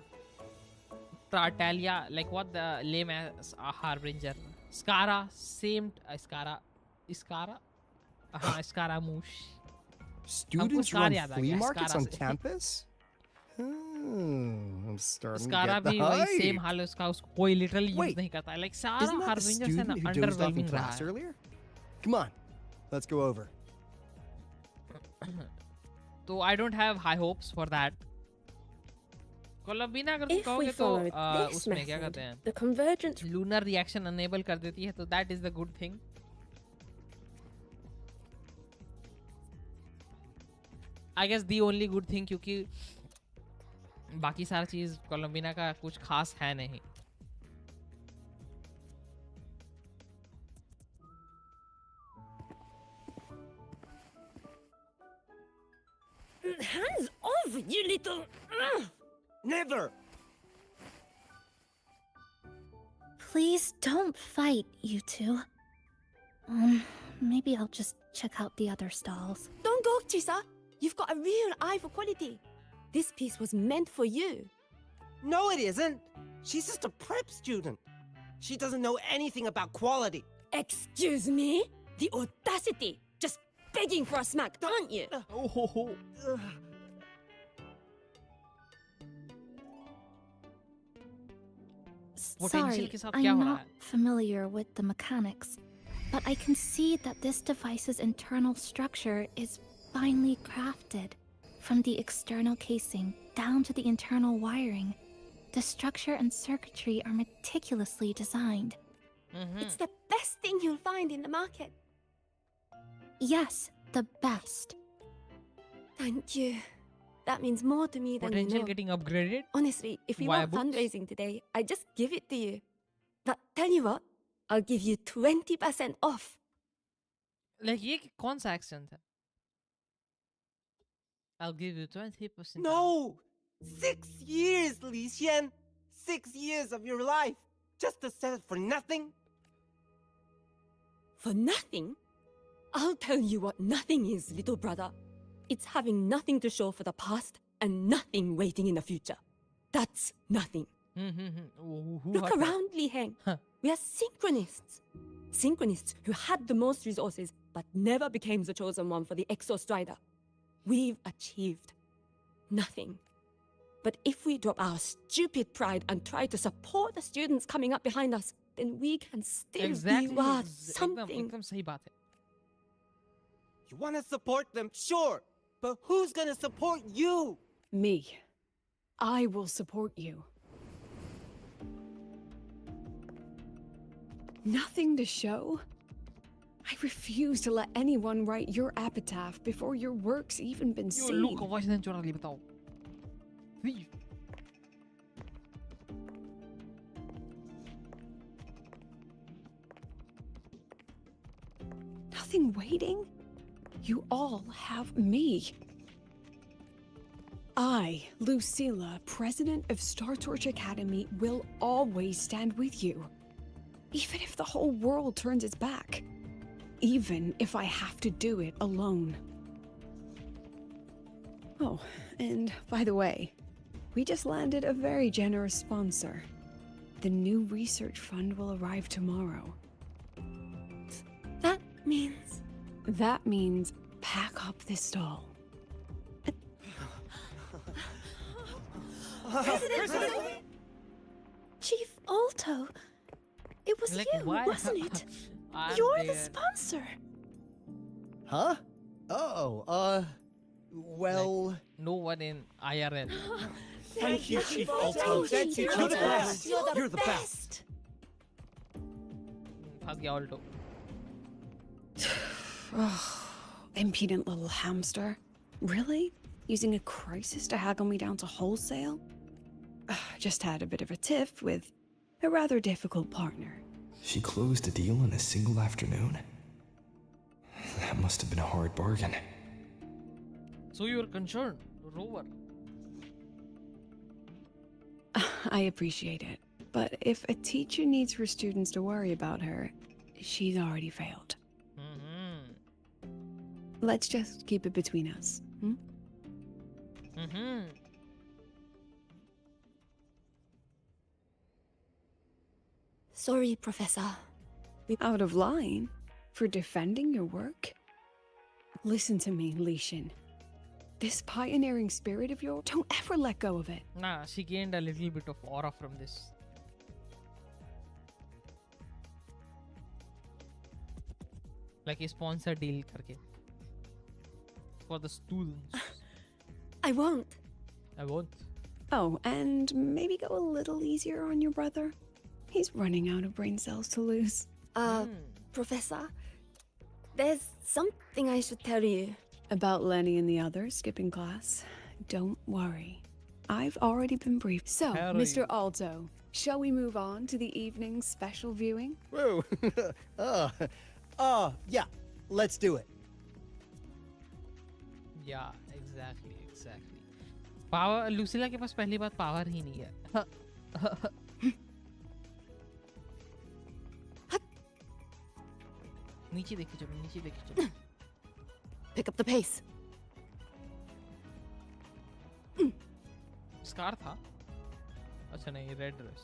Tartaglia like what the lame as a harbinger Skara same Skara हाँ Scaramouche Students Scar run याद आ flea गया, markets Scara on से. campus? I'm starting Skara to get भी the वही hype. same हाल है उसका उसको कोई literally use Wait, नहीं करता है like सारा Isn't that the harbinger से student ना who dozed off in underwhelming रहा class है. earlier? Come on, let's go over. तो I don't have high hopes for that. कोलंबिना अगर तुम If we कहोगे तो follow this उसमें क्या कहते method, हैं the convergence lunar reaction enable कर देती है तो that is the good thing. I guess the only good thing क्योंकि बाकी सारा चीज कोलंबिना का कुछ खास है नहीं. hands off, you little. Never! Please don't fight, you two. Maybe I'll just check out the other stalls. Don't go, Chisa. You've got a real eye for quality. This piece was meant for you. No, it isn't. She's just a prep student. She doesn't know anything about quality. Excuse me? The audacity! Just begging for a smack, aren't you? Sorry, I'm not familiar with the mechanics, but I can see that this device's internal structure is finely crafted. From the external casing down to the internal wiring, the structure and circuitry are meticulously designed. It's the best thing you'll find in the market. Yes, the best. Thank you. That means more to me than you Potential know. getting upgraded. Honestly, if we Via want books? fundraising today, I'd just give it to you. But tell you what, I'll give you 20% off. Like ये कौन सा accent है? I'll give you 20%. No! 6 years, Li Xian! 6 years of your life! Just to sell it for nothing? For nothing? I'll tell you what nothing is, little brother. It's having nothing to show for the past and nothing waiting in the future. That's nothing. Look around, Li Heng. We are synchronists. Synchronists who had the most resources but never became the chosen one for the Exo Strider. We've achieved nothing. But if we drop our stupid pride and try to support the students coming up behind us, then we can still be worth something. एकदम सही बात है. You want to support them, sure. But who's gonna support you? Me. I will support you. Nothing to show? I refuse to let anyone write your epitaph before your work's even been Yo, seen. Luke, voice नहीं चुरा ली बताओ. Nothing waiting? You all have me. I, Lucilla, president of Star Torch Academy, will always stand with you. Even if the whole world turns its back. Even if I have to do it alone. Oh, and by the way, we just landed a very generous sponsor. The new research fund will arrive tomorrow. That means... That means pack up this stall. Chief Alto, it was Like, you, why- wasn't it? I'm You're the there. sponsor. Huh? Oh, well... No one in IRL. Thank you, Chief Alto. Thank you. You're the best. You're the best. फंस गया Alto. Impudent little hamster. Really? Using a crisis to haggle me down to wholesale? Just had a bit of a tiff with a rather difficult partner. She closed a deal in a single afternoon? That must have been a hard bargain. So you're concerned, Rover. I appreciate it. But if a teacher needs her students to worry about her, she's already failed. Let's just keep it between us. Sorry, Professor. Out of line? For defending your work? Listen to me, Lishan. This pioneering spirit of yours, don't ever let go of it. Nah, she gained a little bit of aura from this. Like a sponsor deal karke. For the students. I won't. I won't. Oh, and maybe go a little easier on your brother. He's running out of brain cells to lose. Professor, there's something I should tell you. About Lenny and the others skipping class? Don't worry. I've already been briefed. So, Mr. Alto, shall we move on to the evening's special viewing? Whoa. Yeah. Let's do it. Yeah, exactly. Power, Lucilla के पास पहली बात power ही नहीं है. नीचे देखिए चलो. Pick up the pace. Scar था. अच्छा नहीं, red dress.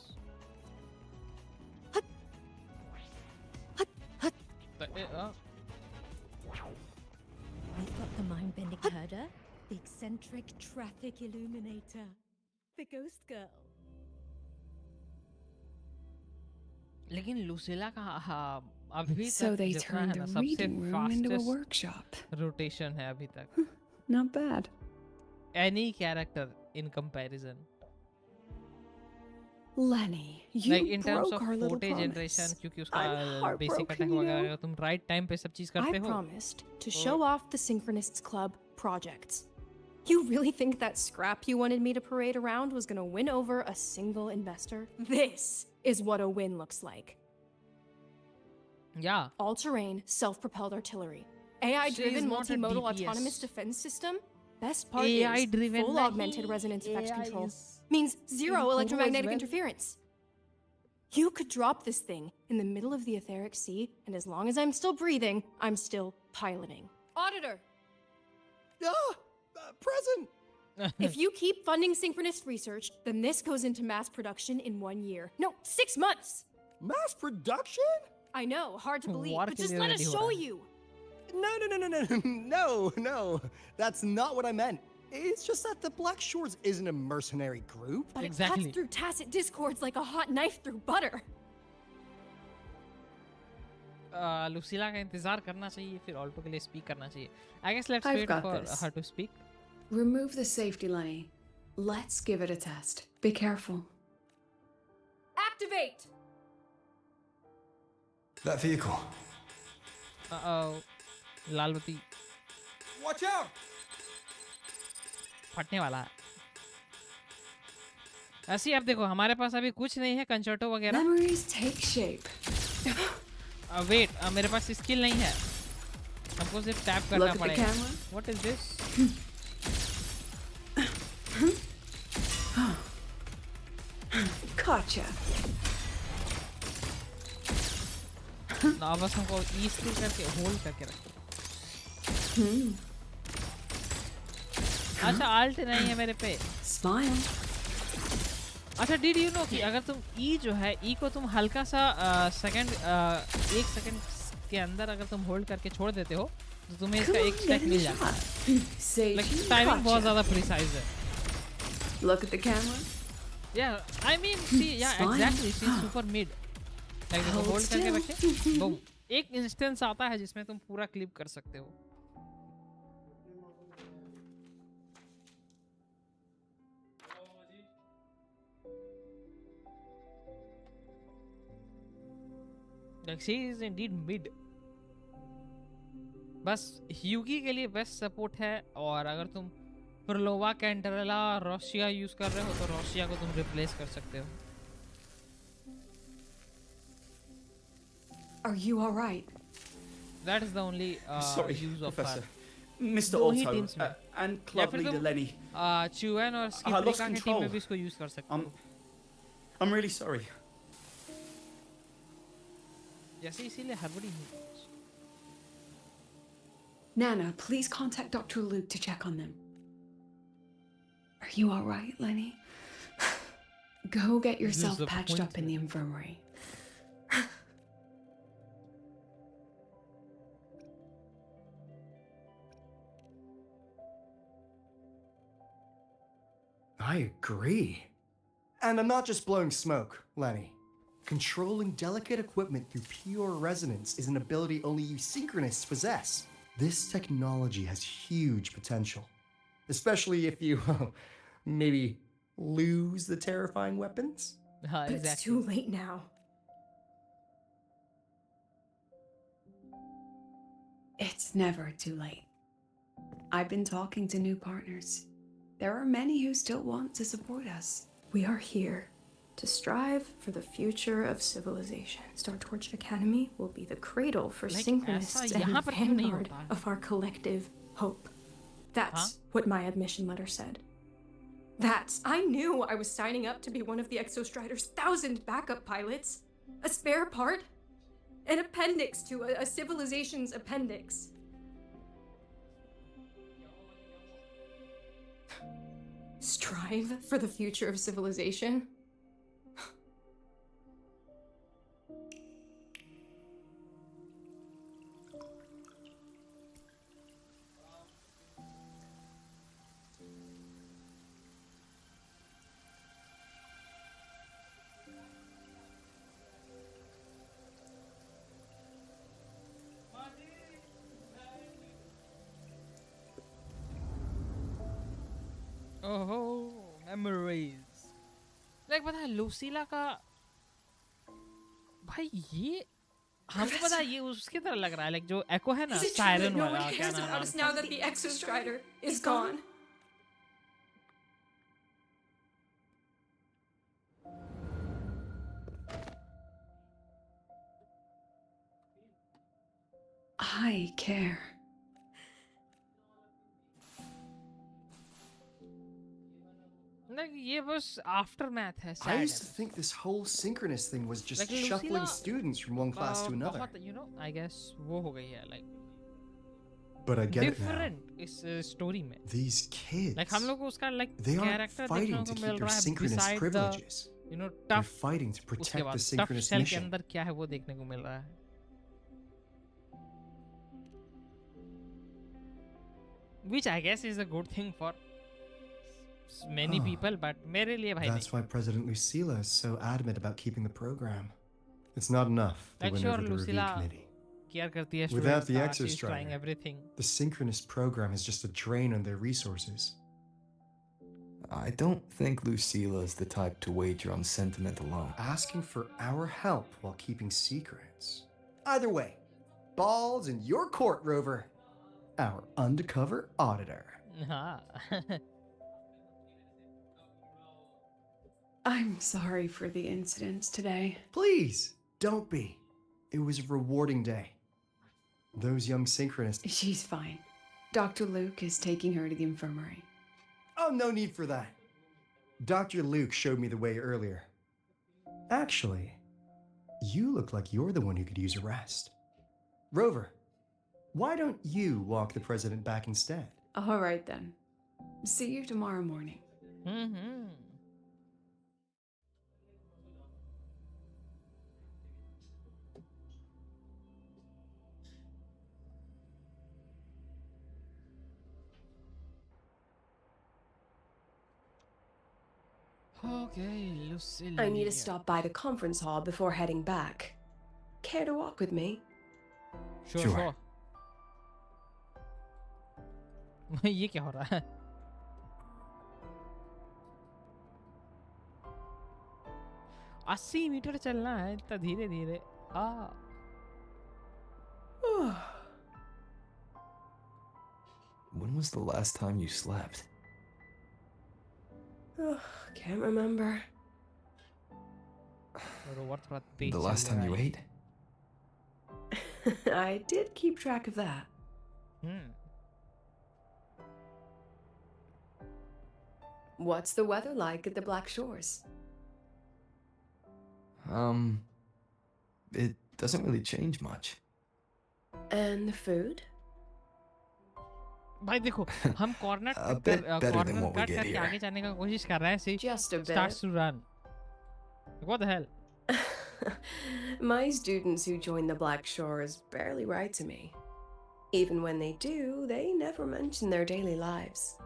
We've got the mind-bending herder, the eccentric traffic illuminator, the ghost girl. लेकिन लुसिला का अभी So तक they जितना turned है ना the सबसे reading room into a fastest workshop. rotation है अभी तक. Not bad. Any character in comparison. Lenny, you Like in terms broke of our little footage promise. generation, क्योंकि I'm उसका basic attack heartbroken, you वगैरह know. अगर तुम right time पे सब चीज करते I हो. promised to show off the Synchronists Club projects. You really think that scrap you wanted me to parade around was gonna win over a single investor? This is what a win looks like. Yeah. All-terrain, self-propelled artillery. AI-driven She's not a multimodal DPS. autonomous defense system. Best part AI-driven is full nahi. augmented resonance effects AI control. is Means zero improved electromagnetic as well. interference. You could drop this thing in the middle of the etheric sea, and as long as I'm still breathing, I'm still piloting. Auditor! Present! If you keep funding synchronist research, then this goes into mass production in 1 year. No, 6 months! Mass production? I know, hard to believe, War but ke just liye let ready us ho show raha hai. you! No. That's not what I meant. It's just that the Black Shores isn't a mercenary group. But it cuts through tacit discords like a hot knife through butter. लुसिला का इंतजार करना चाहिए फिर Alto के लिए speak करना चाहिए. I guess let's I've wait got for this. her to speak. Remove the safety, Lenny. Let's give it a test. Be careful. Activate! That vehicle. Uh-oh. लालबत्ती Watch out! फटने वाला है. ऐसे ही अब देखो हमारे पास अभी कुछ नहीं है कंचर्टो वगैरह. Memories take shape. वेट मेरे पास स्किल नहीं है. हमको सिर्फ टैप करना Look at the पड़ेगा. camera. What is this? Gotcha. ना बस हमको ई स्किल करके होल्ड करके रखो. अच्छा आल्ट नहीं है मेरे पे. Smile. अच्छा डिड यू नो कि अगर तुम ई जो है ई को तुम हल्का सा सेकंड 1 सेकंड के अंदर अगर तुम होल्ड करके छोड़ देते हो तो तुम्हें इसका एक स्टैक मिल जाता है. लाइक टाइमिंग बहुत ज्यादा प्रिसाइज है. Look at the camera. Yeah, I mean see yeah Smile. exactly she's super mid. Like देखो Hold होल्ड करके still. रखे बूम एक इंस्टेंस आता है जिसमें तुम पूरा क्लिप कर सकते हो. Like she is indeed mid. बस ह्यूगी के लिए बेस्ट सपोर्ट है, और अगर तुम प्रोलोवा, कैंटरेला, रोशिया यूज कर रहे हो तो रोशिया को तुम रिप्लेस कर सकते हो। Are you all right? That is the only Sorry, use of Professor. her. Mr. दो ही Otto teams में। and या Club फिर Leader तुम Lenny. चुएन और I lost स्किपरिका की टीम control. में भी इसको यूज कर सकते हो। I'm really sorry. जैसे इसीलिए हड़बड़ी हुई। Nana, please contact Dr. Luke to check on them. Are you all right, Lenny? Go get yourself patched up in the infirmary. I agree. And I'm not just blowing smoke, Lenny. Controlling delicate equipment through pure resonance is an ability only you synchronists possess. This technology has huge potential. Especially if you, maybe, lose the terrifying weapons? But it's too late now. It's never too late. I've been talking to new partners. There are many who still want to support us. We are here to strive for the future of civilization. Star Torch Academy will be the cradle for synchronists and the vanguard of our collective hope. That's what my admission letter said. I knew I was signing up to be one of the Exostrider's 1,000 backup pilots. A spare part. An appendix to a civilization's appendix. Strive for the future of civilization? Oh, memories. Like पता है लूसीला का भाई ये हमको पता है ये उसकी तरह लग रहा है, like जो एको है ना सायरन वाला क्या नाम है Now that the Exostrider is gone. I care. Like ये बस aftermath है. I used to think this whole synchronous thing was just Like shuffling Lucilla, students from one class to another. बहुत, you know, I guess वो हो गई है like. But I get it now. Different इस story में. These kids. Like हम लोग को उसका like They aren't character fighting देखने to को keep मिल their रहा है synchronous beside privileges. the, you know, They're tough. fighting to उसके protect the बाद tough synchronous shell के mission. अंदर क्या है वो देखने को मिल रहा है. Which I guess is a good thing for many people, but मेरे लिए भाई That's why President Lucilla is so adamant about keeping the program. It's not enough to Like win sure, over the review Lucilla committee. care करती है Without students the का, she's trying Exostrider, everything. the synchronous program is just a drain on their resources. I don't think Lucilla is the type to wager on sentiment alone. Asking for our help while keeping secrets. Either way, balls in your court, Rover. Our undercover auditor. I'm sorry for the incidents today. Please, don't be. It was a rewarding day. Those young synchronists... She's fine. Dr. Luke is taking her to the infirmary. Oh, no need for that. Dr. Luke showed me the way earlier. Actually, you look like you're the one who could use a rest. Rover, why don't you walk the president back instead? All right, then. See you tomorrow morning. Mm-hmm. Okay, Lucilla. I need to stop by the conference hall before heading back. Care to walk with me? Sure. ये क्या हो रहा है? अस्सी metre चलना है इतना धीरे धीरे. When was the last time you slept? Ugh, can't remember. The last time you ate? I did keep track of that. What's the weather like at the Black Shores? It doesn't really change much. And the food? भाई देखो हम corner A bit better than what we cut get करके here. आगे जाने का कोशिश कर रहे हैं सी Just a bit. starts to run. What the hell? My students who join the Black Shores barely write to me. Even when they do, they never mention their daily lives.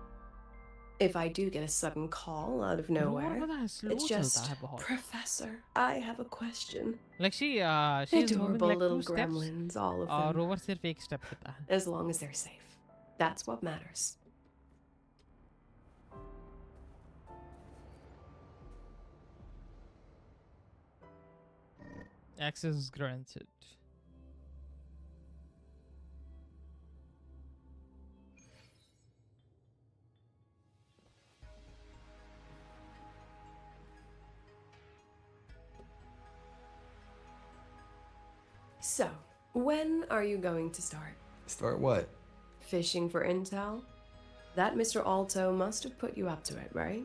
If I do get a sudden call out of nowhere, it's just, Professor, I have a question. Like she's moving Adorable like little 2 steps. gremlins, all of them. Rover सिर्फ एक step लेता है. As long as they're safe. That's what matters. Access granted. So, when are you going to start? Start what? Fishing for intel? That Mr. Alto must have put you up to it, right?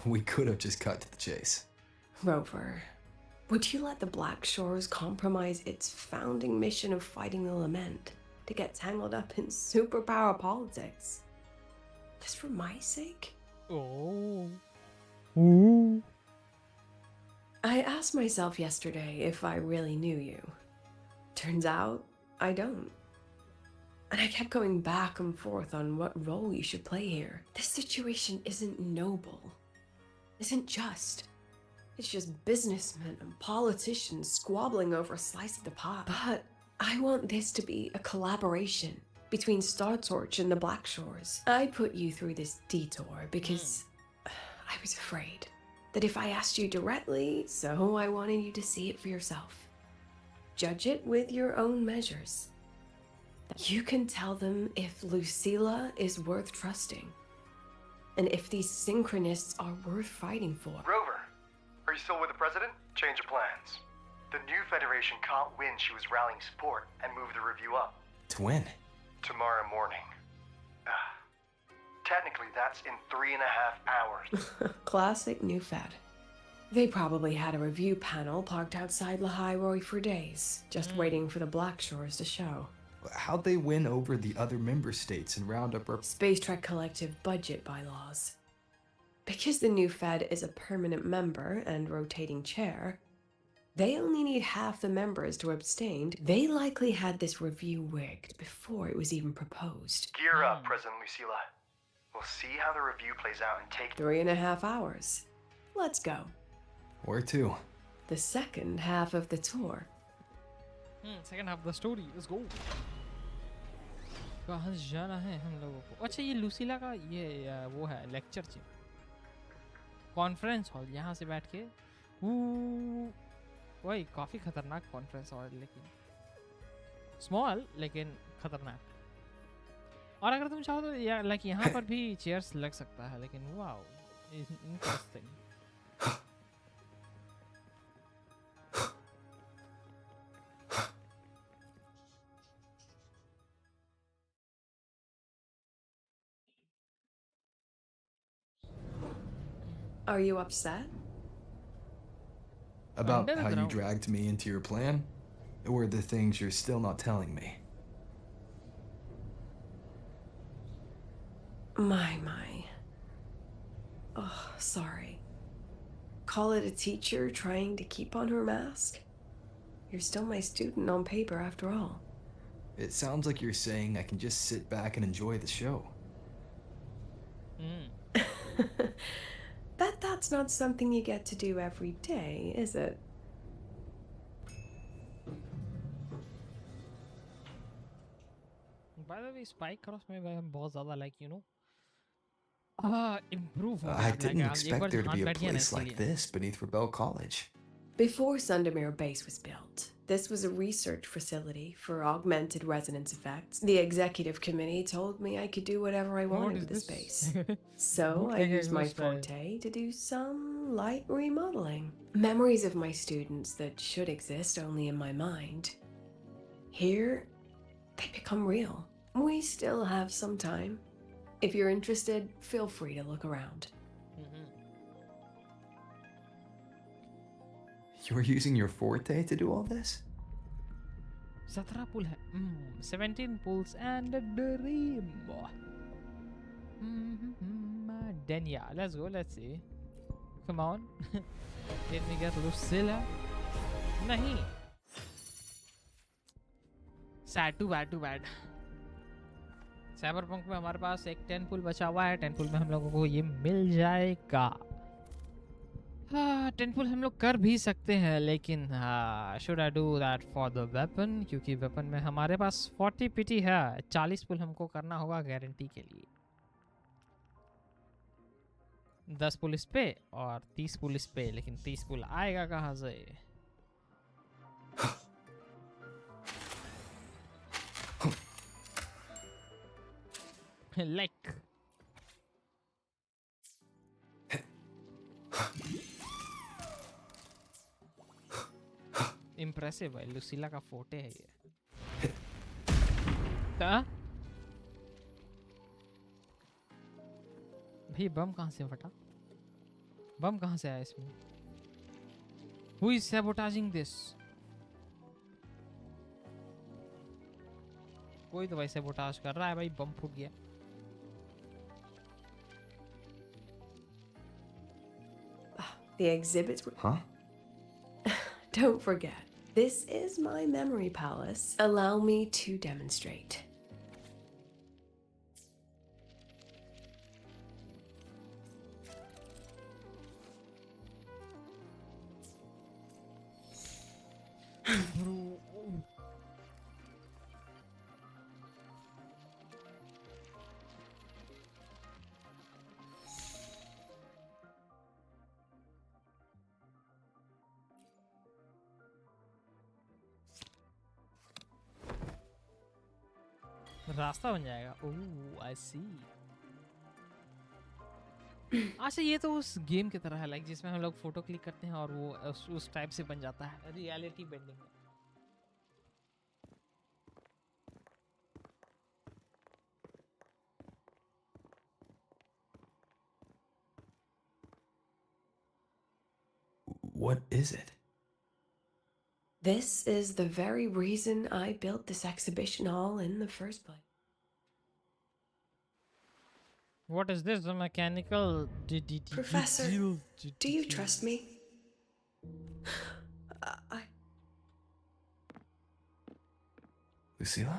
We could have just cut to the chase. Rover, would you let the Black Shores compromise its founding mission of fighting the Lament to get tangled up in superpower politics? Just for my sake? Oh. Ooh. I asked myself yesterday if I really knew you. Turns out, I don't. And I kept going back and forth on what role you should play here. This situation isn't noble, isn't just. It's just businessmen and politicians squabbling over a slice of the pie. But I want this to be a collaboration between Star Torch and the Black Shores. I put you through this detour because I was afraid that if I asked you directly, so I wanted you to see it for yourself. Judge it with your own measures. You can tell them if Lucilla is worth trusting, and if these synchronists are worth fighting for. Rover, are you still with the president? Change of plans. The new Federation can't win. She was rallying support and moved the review up. To when? Tomorrow morning. Technically, that's in 3.5 hours. Classic New Fed. They probably had a review panel parked outside Lahai for days, just waiting for the Black Shores to show. How'd they win over the other member states and round up our Space Trek Collective budget bylaws? Because the new Fed is a permanent member and rotating chair, they only need half the members to abstain. They likely had this review rigged before it was even proposed. Gear up, President Lucilla. We'll see how the review plays out and take 3.5 hours. Let's go. Where to? The second half of the tour. Second half of the story. Let's go. कहाँ जाना है हम लोगों को? अच्छा ये लूसीला का ये वो है लेक्चर जी. कॉन्फ्रेंस हॉल यहाँ से बैठ के वही काफ़ी खतरनाक कॉन्फ्रेंस हॉल लेकिन स्मॉल लेकिन खतरनाक. और अगर तुम चाहो तो लाइक यहाँ पर भी चेयर्स लग सकता है लेकिन wow interesting. Are you upset? About how you dragged me into your plan? Or the things you're still not telling me? My. Oh, sorry. Call it a teacher trying to keep on her mask? You're still my student on paper after all. It sounds like you're saying I can just sit back and enjoy the show. Bet that's not something you get to do every day, is it? By the way, spike cross में बहुत ज़्यादा like you know improve. I didn't expect there to be a place like this beneath Rebel College. Before Sundermere Base was built, this was a research facility for augmented resonance effects. The executive committee told me I could do whatever I wanted with the space. So I used my forte to do some light remodeling. Memories of my students that should exist only in my mind. Here, they become real. We still have some time. If you're interested, feel free to look around. You're using your forte to do all this? 17 pull है 17 pulls and a dream. Denya, let's go, let's see. Come on. Let me get Lucilla. नहीं. Sad, too bad. Cyberpunk में हमारे पास एक 10 pull बचा हुआ है. 10 pull में हम लोगों को ये मिल जाएगा. 10 pull हम लोग कर भी सकते हैं, लेकिन should I do that for the weapon? क्योंकि वेपन में हमारे पास 40 पिटी है. 40 पुल हमको करना होगा गारंटी के लिए. 10 पुल इस पे और 30 पुल इस पे, लेकिन 30 पुल आएगा कहाँ से? Like इम्प्रेसिव भाई, लुसीला का फोटे है ये. भाई बम कहाँ से फटा? बम कहाँ से आया इसमें? Who is sabotaging this? कोई तो भाई सैबोटाज कर रहा है भाई. बम फूट गया. The exhibits were... Huh? Don't forget, this is my memory palace. Allow me to demonstrate. रास्ता बन जाएगा. ओह आई सी. अच्छा ये तो उस गेम की तरह है, लाइक जिसमें हम लोग फोटो क्लिक करते हैं और वो उस टाइप से बन जाता है. Reality bending. What is it? This is the very reason I built this exhibition hall in the first place. What is this? The mechanical Professor, do you trust me? Lucilla?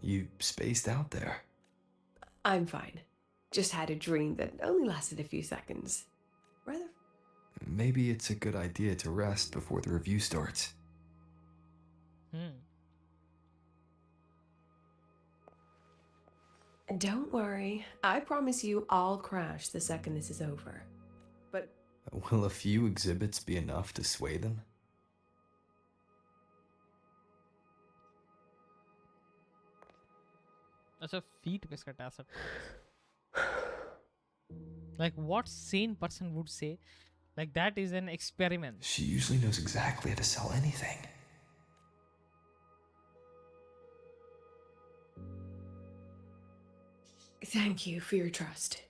You spaced out there. I'm fine. Just had a dream that only lasted a few seconds. Rather... Maybe it's a good idea to rest before the review starts. Don't worry. I promise you I'll crash the second this is over. But... Will a few exhibits be enough to sway them? अच्छा feet पे इसका test. Like what sane person would say like that is an experiment? She usually knows exactly how to sell anything. Thank you for your trust.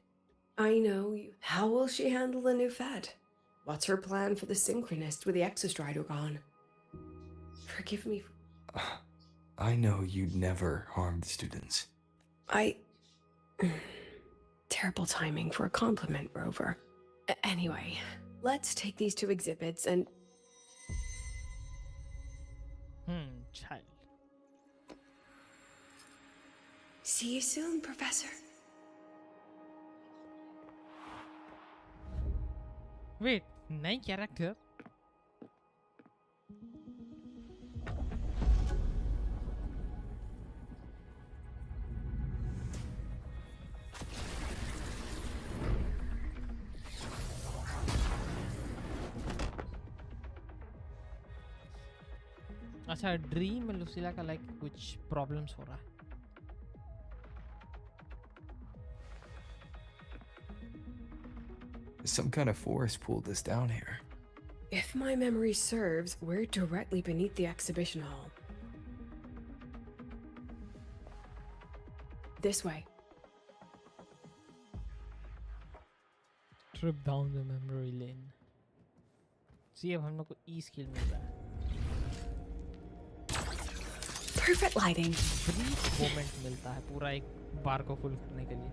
I know you. How will she handle the new Fed? What's her plan for the Synchronist with the Exostrider gone? Forgive me. I know you'd never harm the students. Terrible timing for a compliment, Rover. Anyway, let's take these two exhibits and... Child. See you soon, Professor. Wait, nine character? अच्छा dream में लुसिला का like कुछ problems हो रहा है. Some kind of force pulled this down here. If my memory serves, we're directly beneath the exhibition hall. This way. Trip down the memory lane. See, अब हम लोग को E skill मिल रहा है. Perfect lighting. Brief moment मिलता है पूरा एक बार को फुल करने के लिए.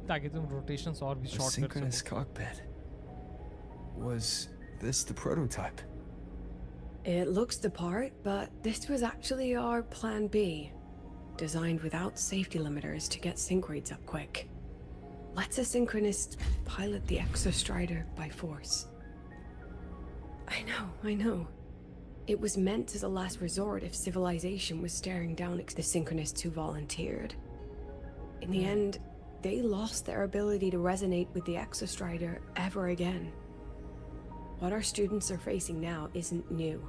ताकि तुम rotations और भी A short कर synchronous सको. cockpit. Was this the prototype? It looks the part, but this was actually our plan B. Designed without safety limiters to get sync rates up quick. Let's a synchronist pilot the Exostrider by force. I know. It was meant as a last resort if civilization was staring down at the synchronists who volunteered. In the end, they lost their ability to resonate with the Exostrider ever again. What our students are facing now isn't new.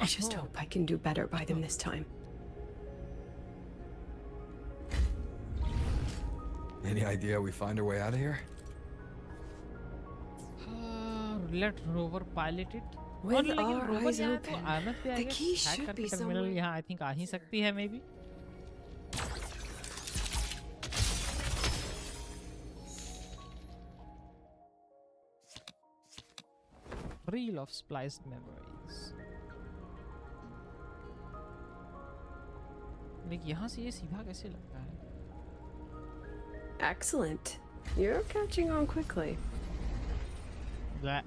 I just hope I can do better by them this time. Any idea we find our way out of here? Let rover pilot it. With और लेकिन our rover eyes यहाँ तो open, आमद पे the आगे key hack should करके be terminal somewhere. यहाँ I think आ ही सकती है maybe. Reel of spliced memories. लेकिन यहाँ से ये सीधा कैसे लगता है? Excellent. You're catching on quickly. That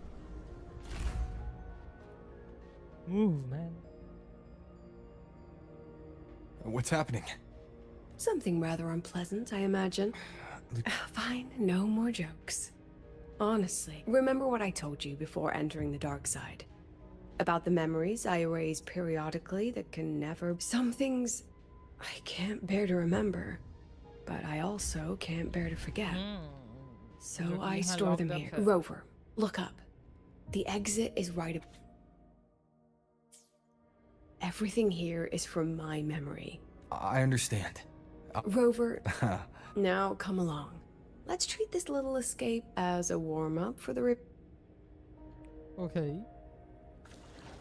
move, man. What's happening? Something rather unpleasant, I imagine. Fine, no more jokes. Honestly, remember what I told you before entering the dark side? About the memories I erase periodically that can never... Some things I can't bear to remember, but I also can't bear to forget. So I store them here. Rover, look up. The exit is right up. Everything here is from my memory. I understand. Rover, now come along. Let's treat this little escape as a warm-up for the Okay.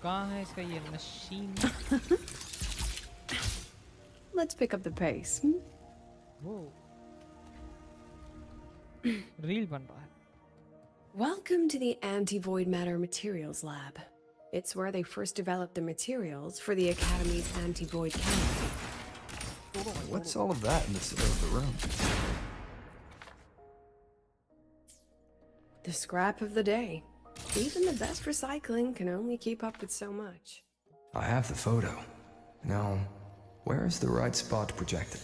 कहाँ है इसका ये machine? Let's pick up the pace. Whoa. Reel बन रहा है. Welcome to the Anti-Void Matter Materials Lab. It's where they first developed the materials for the Academy's anti-void canopy. What's all of that in the center of the room? The scrap of the day. Even the best recycling can only keep up with so much. I have the photo. Now, where is the right spot projected?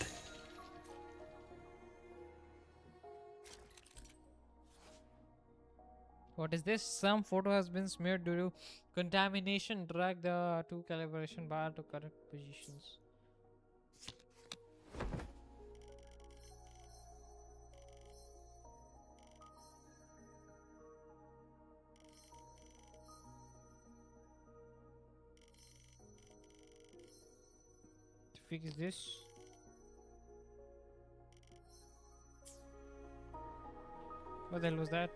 What is this? Some photo has been smeared due to contamination. Drag the two calibration bar to correct positions. To fix this. What the hell was that?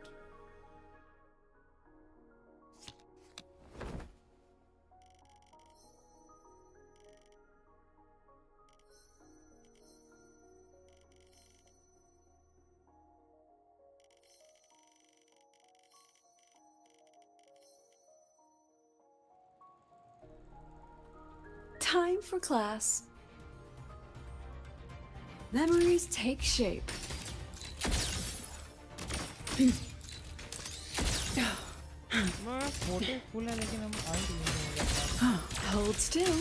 Time for class. Memories take shape. Hold still.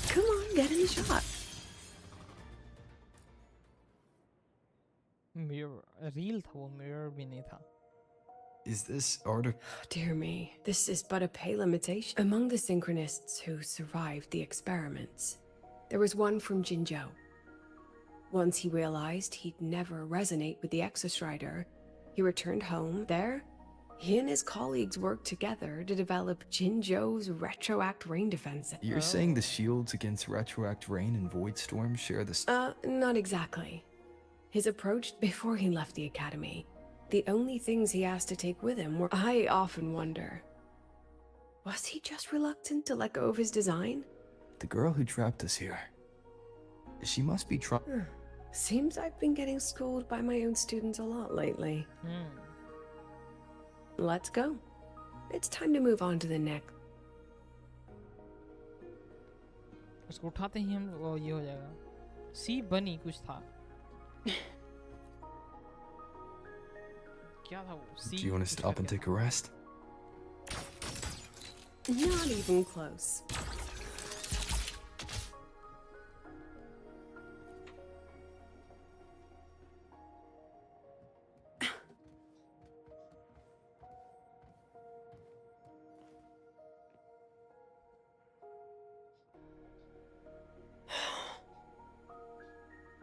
Come on, get in the shot. Reel था, वो mirror भी नहीं था. Is this art? Dear me, this is but a pale imitation. Among the synchronists who survived the experiments, there was one from Jinzhou. Once he realized he'd never resonate with the Exostrider, he returned home. There, he and his colleagues worked together to develop Jinzhou's Retroact rain defense. You're saying the shields against retroact rain and void storm share this? Not exactly. His approach before he left the academy. The only things he asked to take with him were... I often wonder, was he just reluctant to let go of his design? The girl who trapped us here. She must be trying... Seems I've been getting schooled by my own students a lot lately. Let's go. It's time to move on to the next. उसको उठाते ही हम वो ये हो जाएगा. सी बनी कुछ था. क्या था वो? Do you want to stop and take a rest? Not even close.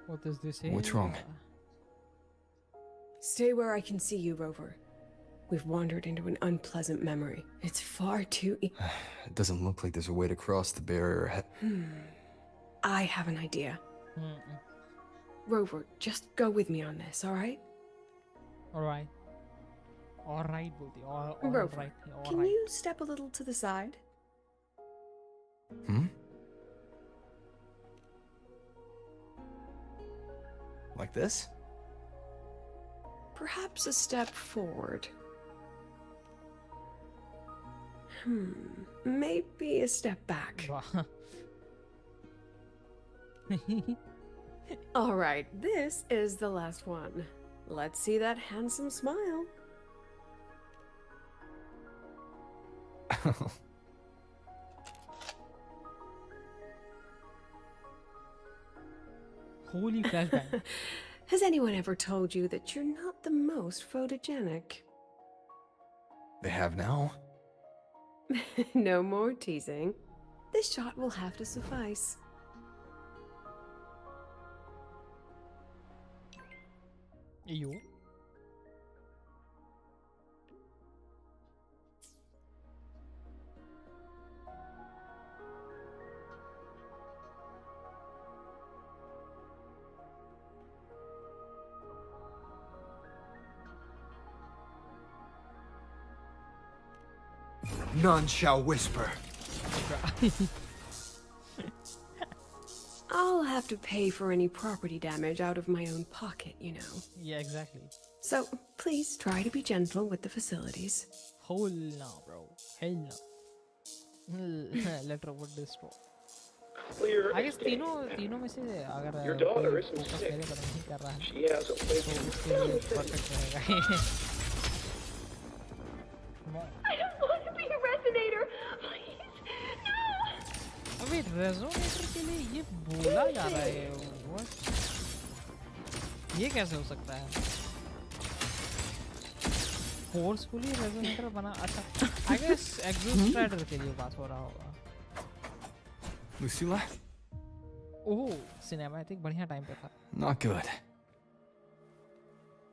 What does this say? What's wrong? Stay where I can see you, Rover. We've wandered into an unpleasant memory. It's far too... It doesn't look like there's a way to cross the barrier. I have an idea. Rover, just go with me on this, alright? Alright. Alright, बोलती. Rover, Alright. can you step a little to the side? Like this? Perhaps a step forward. Maybe a step back. All right, this is the last one. Let's see that handsome smile. Holy flashbang. Has anyone ever told you that you're not the most photogenic? They have now? No more teasing. This shot will have to suffice. You? None shall whisper. I'll have to pay for any property damage out of my own pocket, you know. Yeah, exactly. So, please try to be gentle with the facilities. Hell no, bro. Hell no. Let Robert destroy. I guess तीनों में से अगर Your daughter isn't focus sick. मेरे पर नहीं कर रहा है, She has a place तो in उसके लिए perfect रहेगा. I don't want to be a resonator. Please, no. अबे रेजोनेटर के लिए ये बोला जा रहा है. What? ये कैसे हो सकता है? Forcefully रेजोनेटर बना. अच्छा, I guess एक्सोस्ट्राइडर के लिए बात हो रहा होगा. Lucilla? ओह, सिनेमैटिक बढ़िया टाइम पे था. Not good.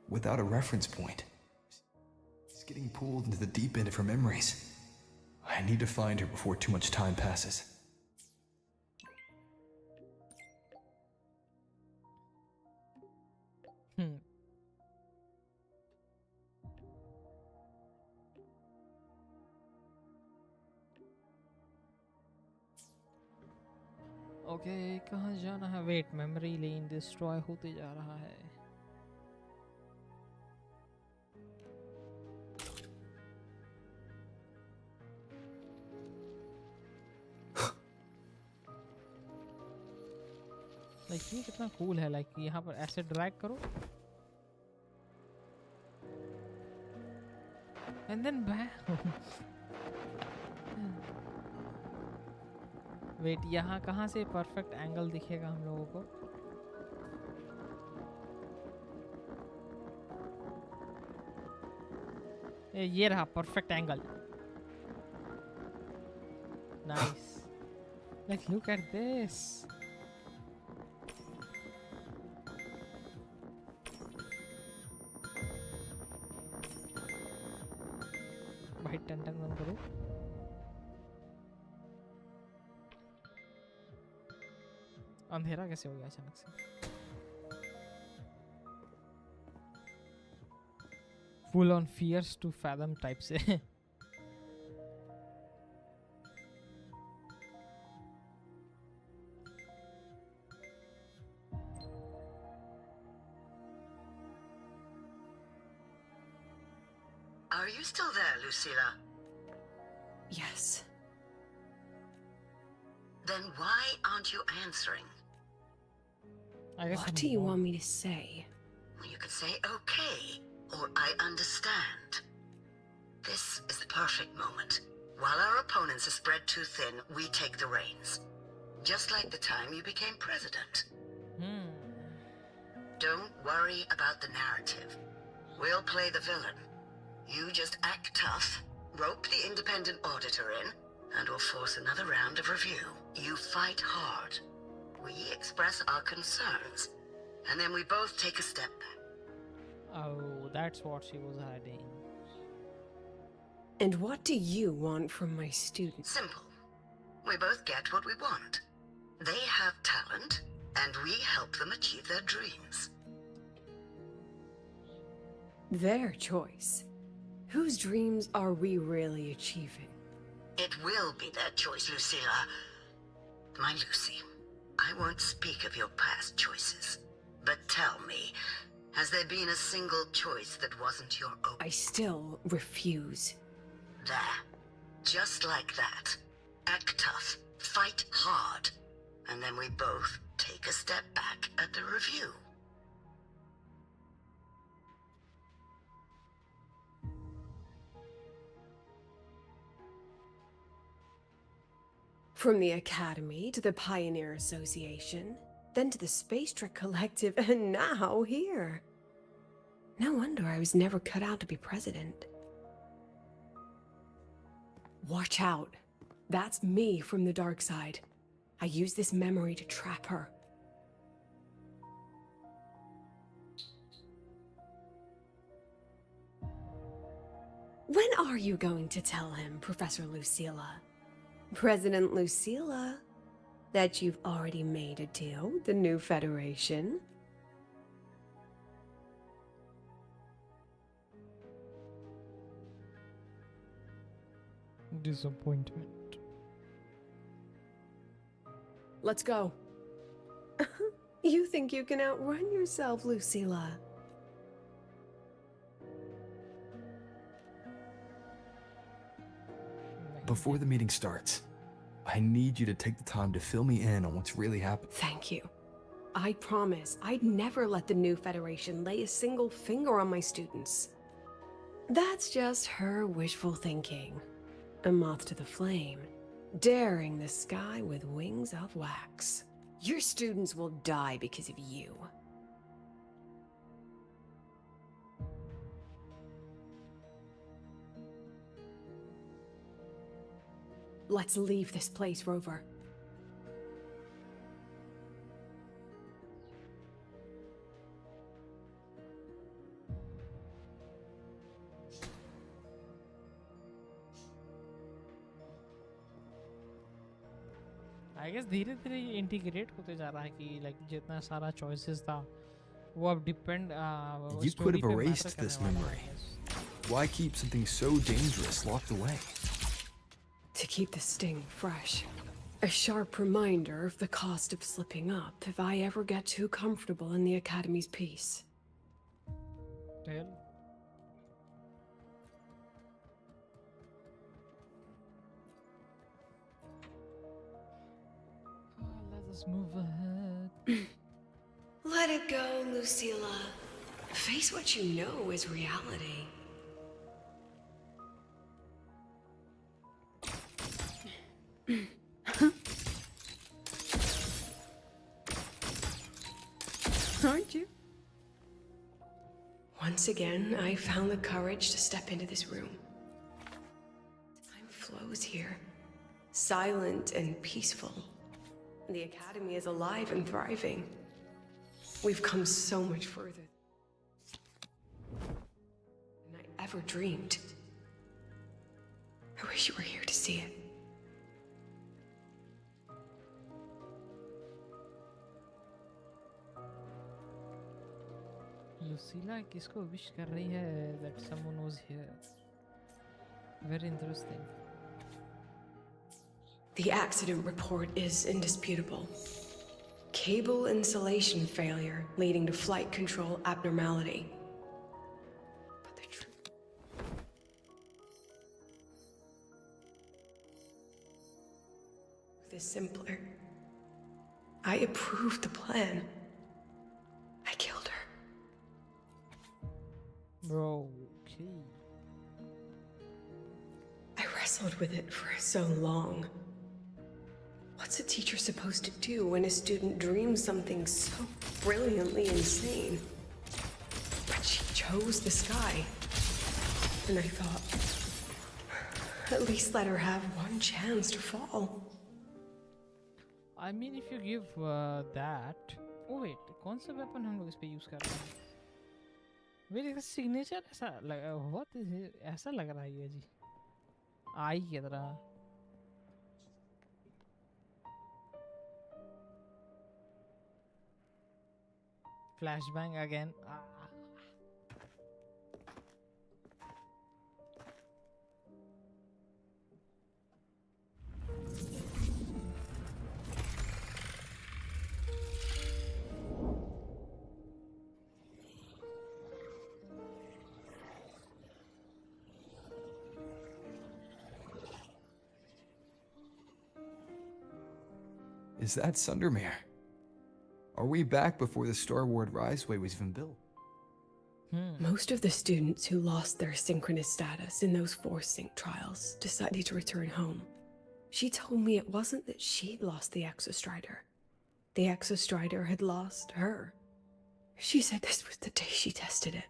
Without a reference point. She's getting pulled into the deep end of her memories. I need to find her before too much time passes. Okay, कहाँ जाना है? वेट, मेमोरी लेन डिस्ट्रॉय होते जा रहा है. Like ये कितना cool है. लाइक यहाँ पर ऐसे ड्रैग करो एंड देन बैक. वेट, यहाँ कहाँ से परफेक्ट एंगल दिखेगा हम लोगों को? ये रहा perfect angle. Nice. Like, look at this. भाई टन टन बंद करो. अंधेरा कैसे हो गया अचानक से? Full on fears to fathom type से. Are you still there, Lucilla? Yes. Then why aren't you answering? What do you want me to say? Well, you could say okay, or I understand. This is the perfect moment. While our opponents are spread too thin, we take the reins. Just like the time you became president. Don't worry about the narrative. We'll play the villain. You just act tough, rope the independent auditor in, and we'll force another round of review. You fight hard. We express our concerns, and then we both take a step back. Oh, that's what she was hiding. And what do you want from my students? Simple. We both get what we want. They have talent, and we help them achieve their dreams. Their choice. Whose dreams are we really achieving? It will be their choice, Lucilla. My Lucy, I won't speak of your past choices. But tell me, has there been a single choice that wasn't your own? I still refuse. There. Just like that. Act tough, fight hard, and then we both take a step back at the review. From the Academy to the Pioneer Association, then to the Space Trek Collective, and now here. No wonder I was never cut out to be president. Watch out. That's me from the dark side. I use this memory to trap her. When are you going to tell him, Professor Lucilla? President Lucilla, that you've already made a deal with the new Federation? Disappointment. Let's go. You think you can outrun yourself, Lucilla? Before the meeting starts, I need you to take the time to fill me in on what's really happening. Thank you. I promise I'd never let the new Federation lay a single finger on my students. That's just her wishful thinking. A moth to the flame, daring the sky with wings of wax. Your students will die because of you. Let's leave this place, Rover. I guess धीरे धीरे integrate होते जा रहा है कि like जितना सारा choices था वो अब depend You could have erased this memory. Why keep something so dangerous locked away? To keep the sting fresh. A sharp reminder of the cost of slipping up if I ever get too comfortable in the Academy's peace. Tail. Let us move ahead. Let it go, Lucilla. Face what you know is reality. Aren't you? One Once again, I found the courage to step into this room. Time flows here, silent and peaceful. The Academy is alive and thriving. We've come so much further than I ever dreamed. I wish you were here to see it. Lucilla किसको wish कर रही है that someone was here. Very interesting. The accident report is indisputable. Cable insulation failure leading to flight control abnormality. But the truth is simpler. I approved the plan. I killed her. Bro, okay. I wrestled with it for so long. What's a teacher supposed to do when a student dreams something so brilliantly insane? But she chose the sky. And I thought, at least let her have one chance to fall. I mean, if you give that. Oh wait, कौन सा weapon हम लोग इस पे use कर रहे हैं? मेरे का signature ऐसा लगा, what is it? ऐसा लग रहा है ये जी. आई की तरह. Flashbang again. Is that Sundermere? Are we back before the Star Ward Riseway was even built? Most of the students who lost their synchronous status in those force sync trials decided to return home. She told me it wasn't that she'd lost the Exostrider. The Exostrider had lost her. She said this was the day she tested it.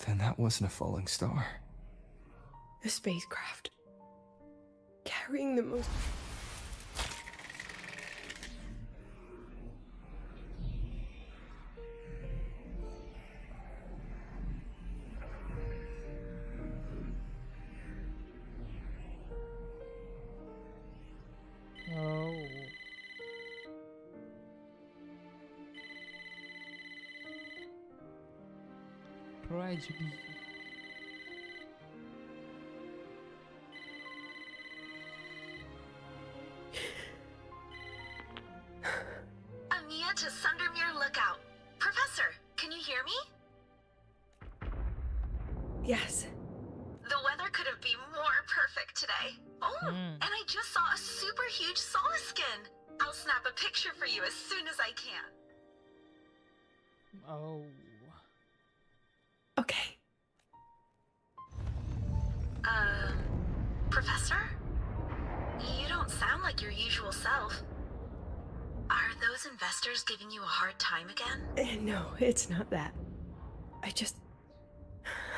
Then that wasn't a falling star. A spacecraft. Carrying the most... Oh. Tragedy. Amiya to Sundermere Lookout. Professor, can you hear me? Yes. The weather couldn't be more perfect today. Oh, and I just saw a super huge Solaskin. I'll snap a picture for you as soon as I can. Oh. Okay. Professor? You don't sound like your usual self. Are those investors giving you a hard time again? No, it's not that.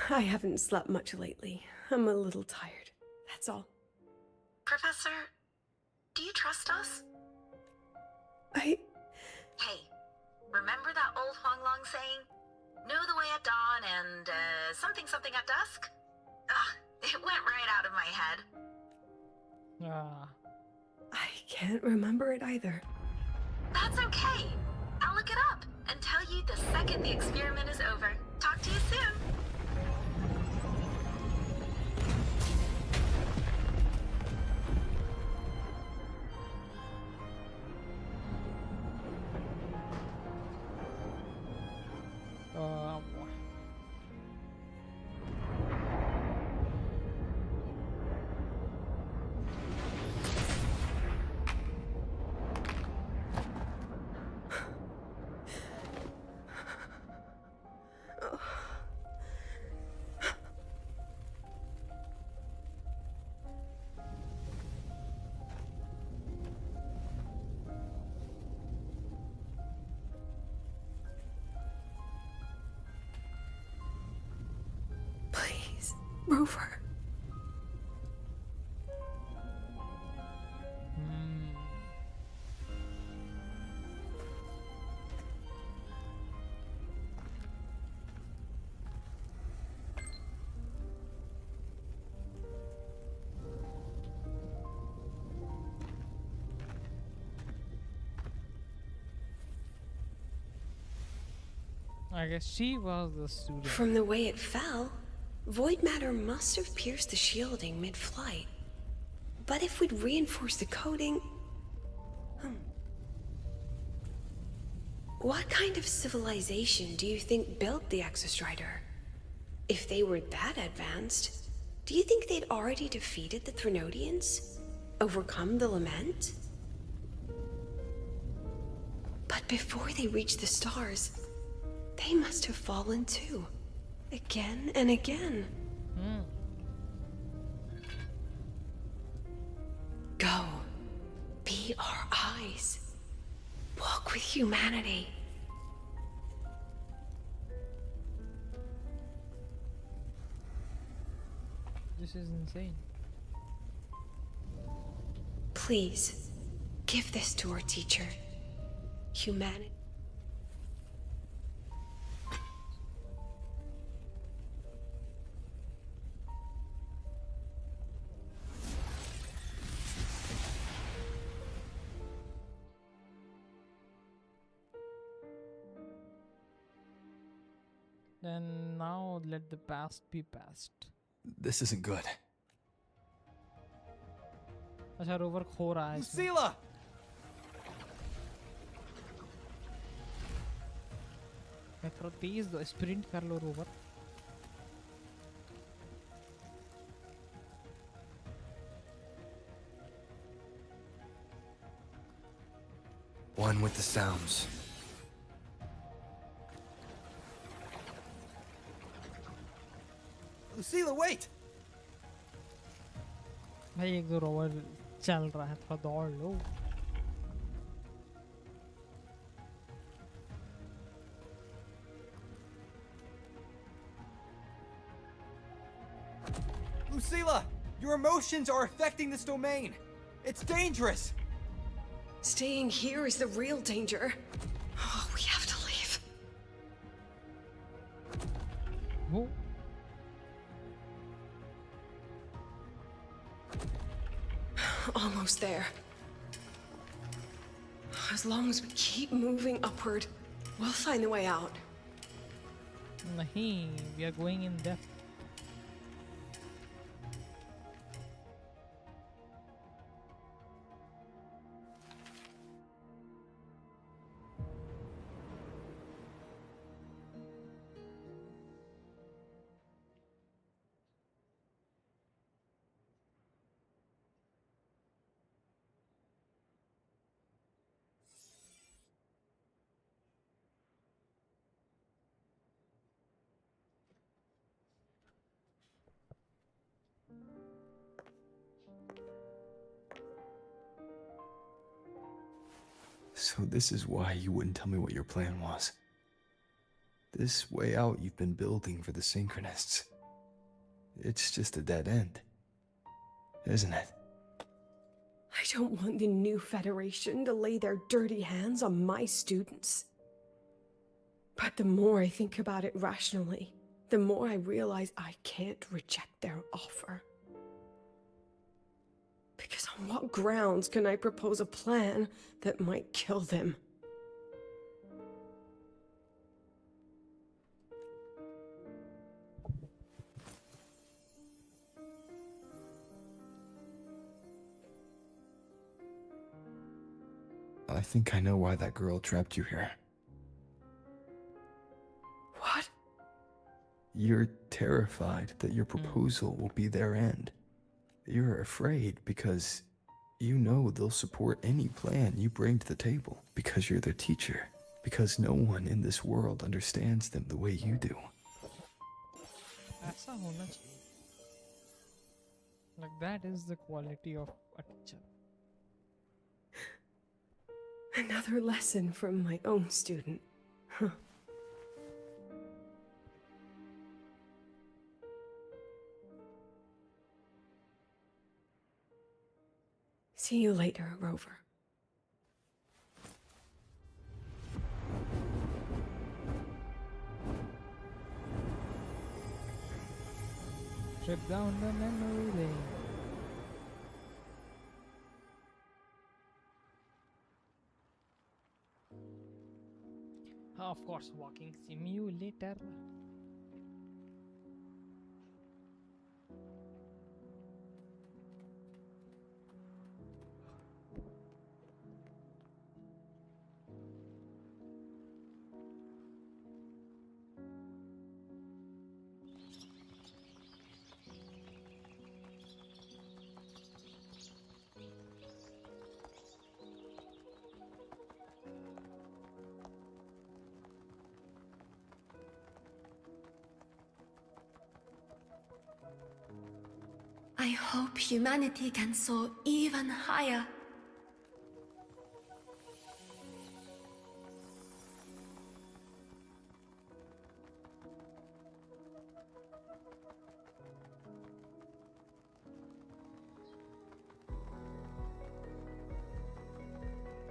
I haven't slept much lately. I'm a little tired. That's all. Professor, do you trust us? Hey, remember that old Huanglong saying? Know the way at dawn and, something something at dusk? Ugh, it went right out of my head. I can't remember it either. That's okay. I'll look it up and tell you the second the experiment is over. Talk to you soon. Rover. I guess she was the student. From the way it fell, void matter must have pierced the shielding mid-flight. But if we'd reinforced the coating... What kind of civilization do you think built the Exostrider? If they were that advanced, do you think they'd already defeated the Threnodians? Overcome the Lament? But before they reached the stars, they must have fallen too. Again and again. Go. Be our eyes. Walk with humanity. This is insane. Please, give this to our teacher. Humanity. Then now let the past be past. This isn't good. अच्छा rover खो रहा है इसमें. Lucilla! मैं थोड़ा तेज दो sprint कर लो rover. One with the sounds. Lucilla, wait! भाई एक दो रोवर चल रहा है थोड़ा दौड़ लो. Lucilla, your emotions are affecting this domain. It's dangerous. Staying here is the real danger. Oh, we have to leave. Whoa. Almost there. As long as we keep moving upward, we'll find the way out. नहीं, we are going in depth. So this is why you wouldn't tell me what your plan was. This way out you've been building for the Synchronists. It's just a dead end, isn't it? I don't want the new Federation to lay their dirty hands on my students. But the more I think about it rationally, the more I realize I can't reject their offer. Because on what grounds can I propose a plan that might kill them? I think I know why that girl trapped you here. What? You're terrified that your proposal will be their end. You're afraid because you know they'll support any plan you bring to the table because you're their teacher, because no one in this world understands them the way you do. ऐसा होना चाहिए. Like that is the quality of a teacher. Another lesson from my own student. Huh. See you later, Rover. Trip down the memory lane. Of course, walking simulator. I hope humanity can soar even higher.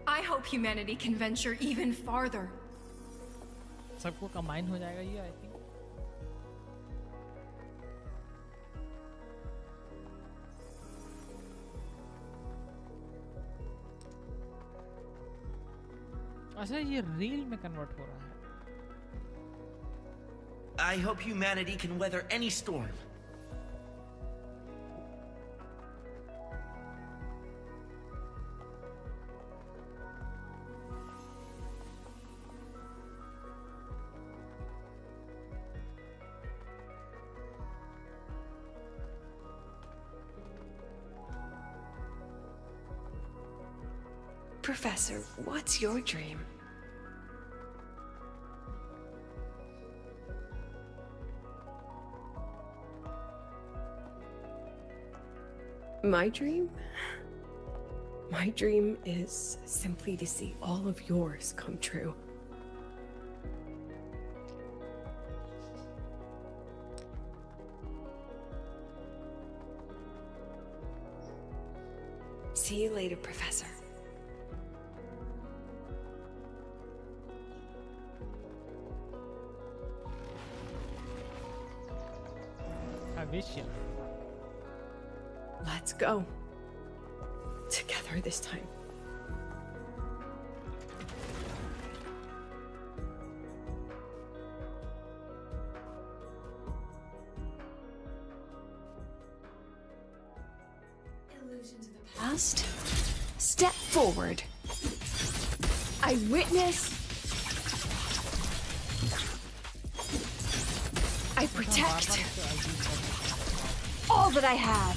I hope humanity can venture even farther. सबको combine हो जाएगा ये I think. अच्छा ये reel में convert हो रहा है. I hope humanity can weather any storm. Professor, what's your dream? My dream? My dream is simply to see all of yours come true. See you later, Professor. I wish you. Let's go. Together this time. Illusions of the past. Step forward. I witness. I protect. All that I have.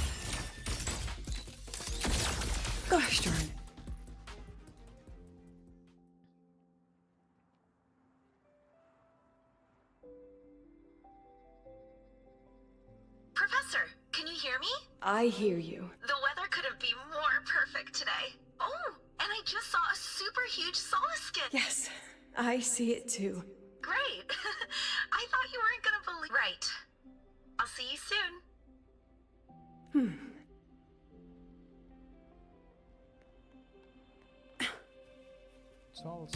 Gosh darn. Professor, can you hear me? I hear you. The weather couldn't be more perfect today. Oh, and I just saw a super huge solar skin. Yes, I see it too. Great. I thought you weren't gonna believe. Right. I'll see you soon. Souls.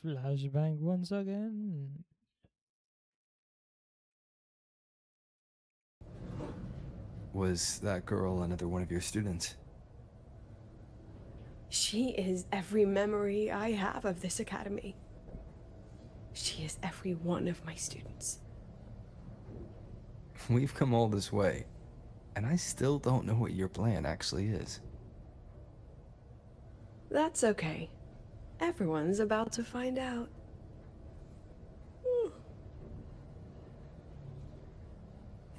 Flashbang once again. Was that girl another one of your students? She is every memory I have of this academy. She is every one of my students. We've come all this way, and I still don't know what your plan actually is. That's okay. Everyone's about to find out.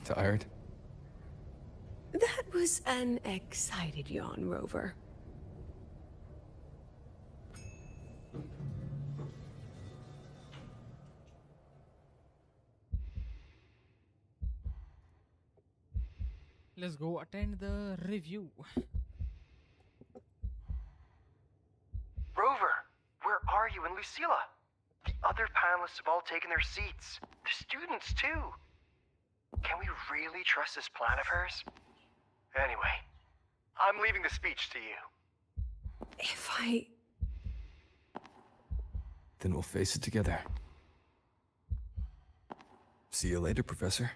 Tired? That was an excited yawn, Rover. Let's go attend the review. Rover, where are you and Lucilla, the other panelists have all taken their seats. The students, too. Can we really trust this plan of hers? Anyway, I'm leaving the speech to you. If I... Then we'll face it together. See you later, Professor.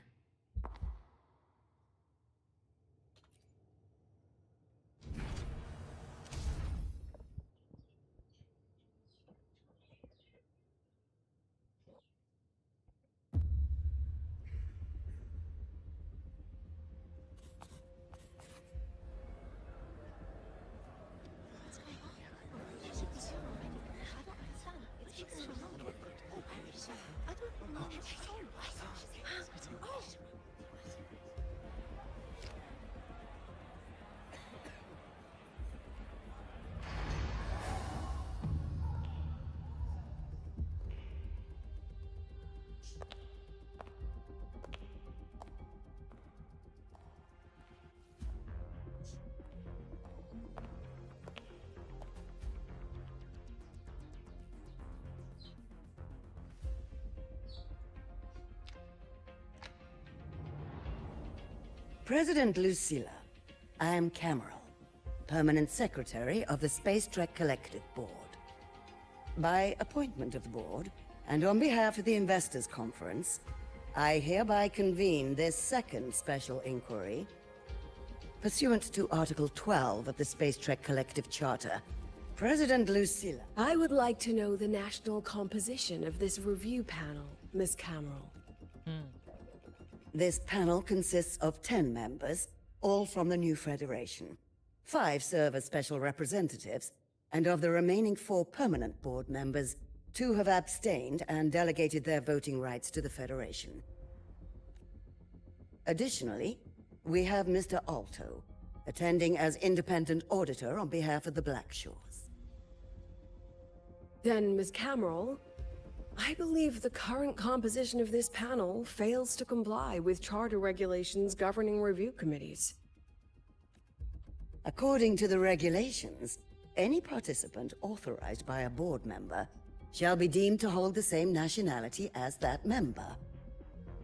President Lucilla, I am Cameron, Permanent Secretary of the Space Trek Collective Board. By appointment of the board, and on behalf of the Investors Conference, I hereby convene this second special inquiry. Pursuant to Article 12 of the Space Trek Collective Charter, President Lucilla... I would like to know the national composition of this review panel, Miss Cameron. This panel consists of 10 members, all from the new Federation. 5 serve as special representatives, and of the remaining 4 permanent board members, 2 have abstained and delegated their voting rights to the Federation. Additionally, we have Mr. Alto, attending as independent auditor on behalf of the Black Shores. Then, Miss Cameron, I believe the current composition of this panel fails to comply with charter regulations governing review committees. According to the regulations, any participant authorized by a board member shall be deemed to hold the same nationality as that member.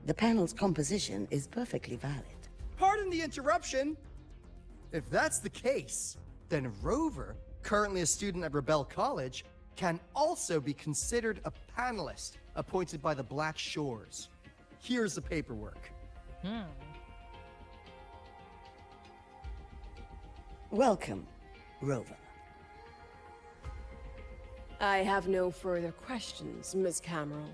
The panel's composition is perfectly valid. Pardon the interruption. If that's the case, then Rover, currently a student at Rebel College, can also be considered a panelist appointed by the Black Shores. Here's the paperwork. Welcome, Rover. I have no further questions, Miss Cameron.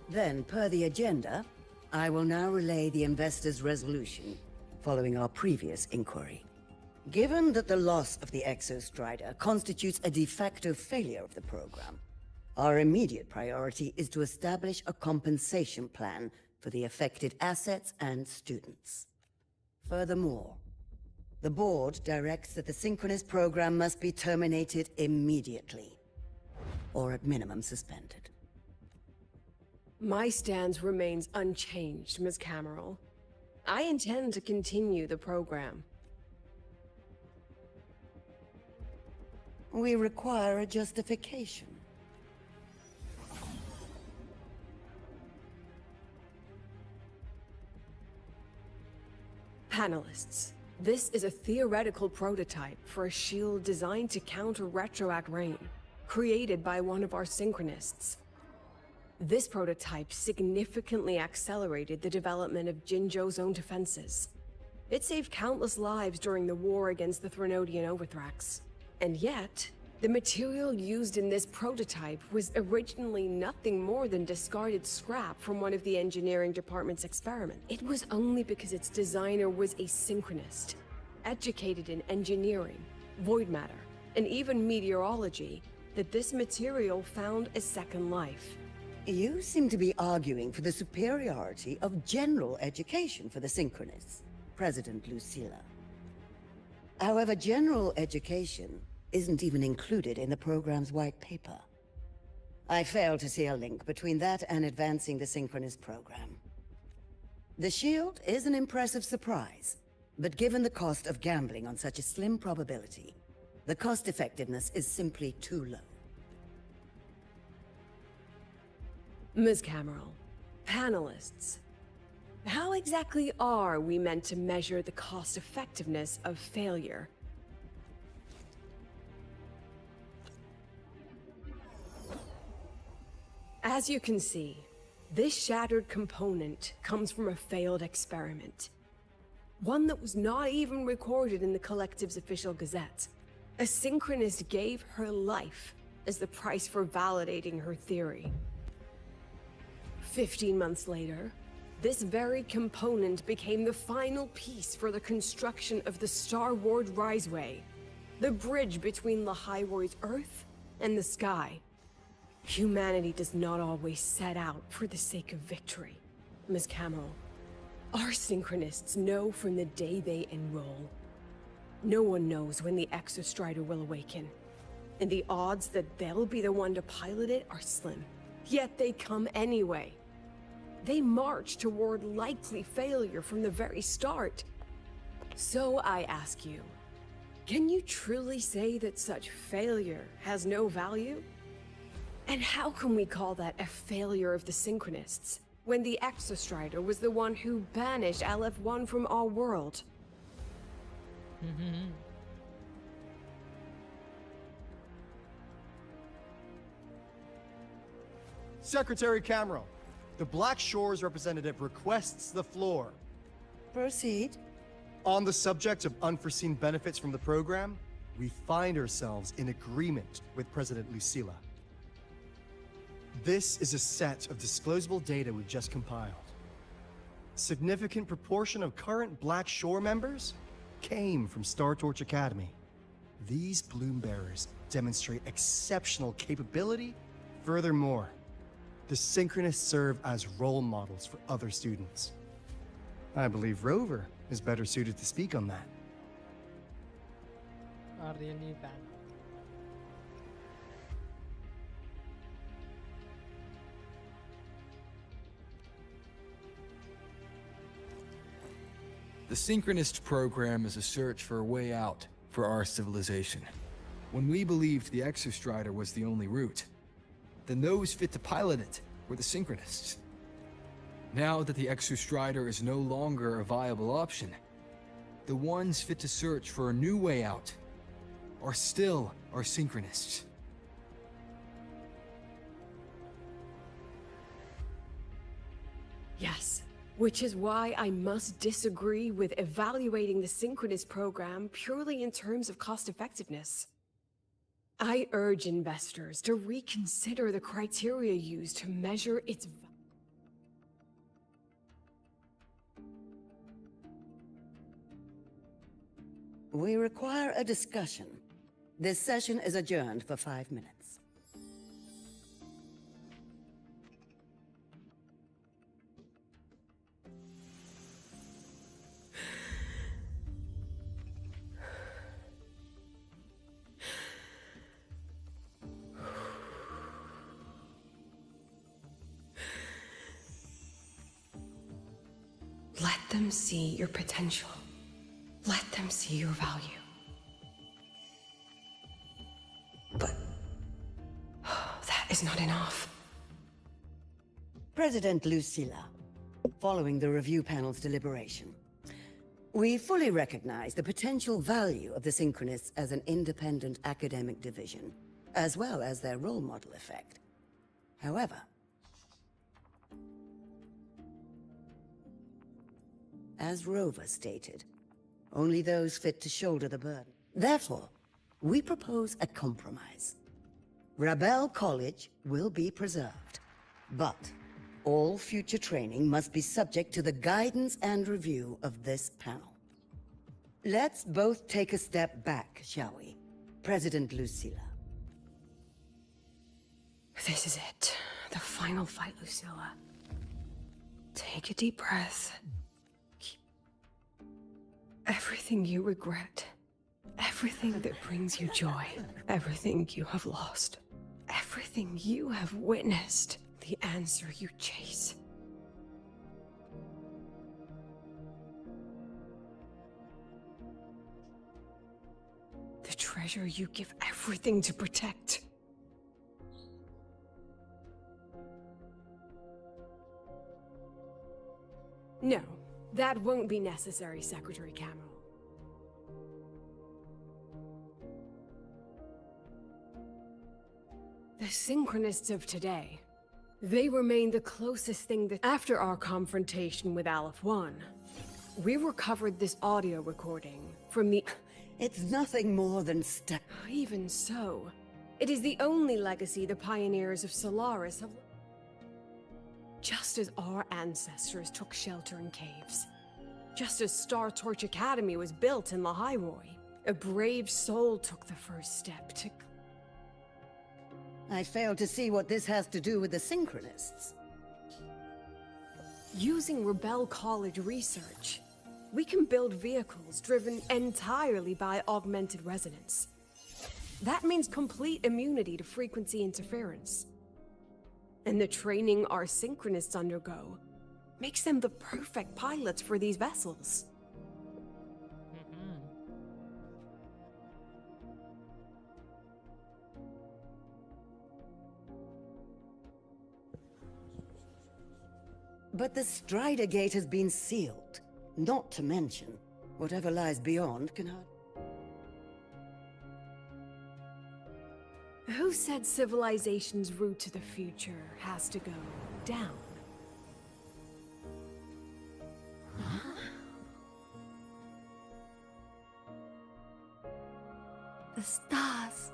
Then, per the agenda, I will now relay the investors' resolution following our previous inquiry. Given that the loss of the Exostrider constitutes a de facto failure of the program, our immediate priority is to establish a compensation plan for the affected assets and students. Furthermore, the board directs that the synchronous program must be terminated immediately, or at minimum suspended. My stance remains unchanged, Miss Cameron. I intend to continue the program. We require a justification. Panelists, this is a theoretical prototype for a shield designed to counter retroact rain, created by one of our synchronists. This prototype significantly accelerated the development of Jinzhou's own defenses. It saved countless lives during the war against the Threnodian Overthrax. And yet, the material used in this prototype was originally nothing more than discarded scrap from one of the engineering department's experiments. It was only because its designer was a synchronist, educated in engineering, void matter, and even meteorology, that this material found a second life. You seem to be arguing for the superiority of general education for the synchronists, President Lucilla. However, general education isn't even included in the program's white paper. I fail to see a link between that and advancing the synchronous program. The shield is an impressive surprise, but given the cost of gambling on such a slim probability, the cost-effectiveness is simply too low. Ms. Cameron, panelists, how exactly are we meant to measure the cost-effectiveness of failure? As you can see, this shattered component comes from a failed experiment. One that was not even recorded in the Collective's official gazette. A synchronist gave her life as the price for validating her theory. 15 months later, this very component became the final piece for the construction of the Star Ward Riseway, the bridge between Lahaiwar's Earth and the sky. Humanity does not always set out for the sake of victory, Ms. Cameron. Our synchronists know from the day they enroll. No one knows when the Exostrider will awaken, and the odds that they'll be the one to pilot it are slim. Yet they come anyway. They march toward likely failure from the very start. So I ask you, can you truly say that such failure has no value? And how can we call that a failure of the Synchronists, when the Exostrider was the one who banished LF1 from our world? Secretary Cameron, the Black Shores representative requests the floor. Proceed. On the subject of unforeseen benefits from the program, we find ourselves in agreement with President Lucilla. This is a set of disclosable data we've just compiled. Significant proportion of current Black Shore members came from Star Torch Academy. These bloom bearers demonstrate exceptional capability. Furthermore, the Synchronists serve as role models for other students. I believe Rover is better suited to speak on that. Are really bad. The Synchronist program is a search for a way out for our civilization. When we believed the Exostrider was the only route, then those fit to pilot it were the Synchronists. Now that the Exostrider is no longer a viable option, the ones fit to search for a new way out are still our Synchronists. Yes, which is why I must disagree with evaluating the Synchronist program purely in terms of cost-effectiveness. I urge investors to reconsider the criteria used to measure its value. We require a discussion. This session is adjourned for 5 minutes. Let them see your potential. Let them see your value. But that is not enough. President Lucilla, following the review panel's deliberation, we fully recognize the potential value of the Synchronists as an independent academic division, as well as their role model effect. However, as Rover stated, only those fit to shoulder the burden. Therefore, we propose a compromise. Rabel College will be preserved, but all future training must be subject to the guidance and review of this panel. Let's both take a step back, shall we? President Lucilla. This is it. The final fight, Lucilla. Take a deep breath. Everything you regret, everything that brings you joy, everything you have lost, everything you have witnessed, the answer you chase. The treasure you give everything to protect. No, that won't be necessary, Secretary Camo. The Synchronists of today, they remain the closest thing that after our confrontation with Aleph 1, we recovered this audio recording from the... It's nothing more than Even so, it is the only legacy the pioneers of Solaris have... Just as our ancestors took shelter in caves, just as Star Torch Academy was built in Lahairoi, a brave soul took the first step to... I fail to see what this has to do with the Synchronists. Using Rebel College research, we can build vehicles driven entirely by augmented resonance. That means complete immunity to frequency interference. And the training our Synchronists undergo makes them the perfect pilots for these vessels. But the Strider Gate has been sealed. Not to mention, whatever lies beyond can hurt. Who said civilization's route to the future has to go down? The stars.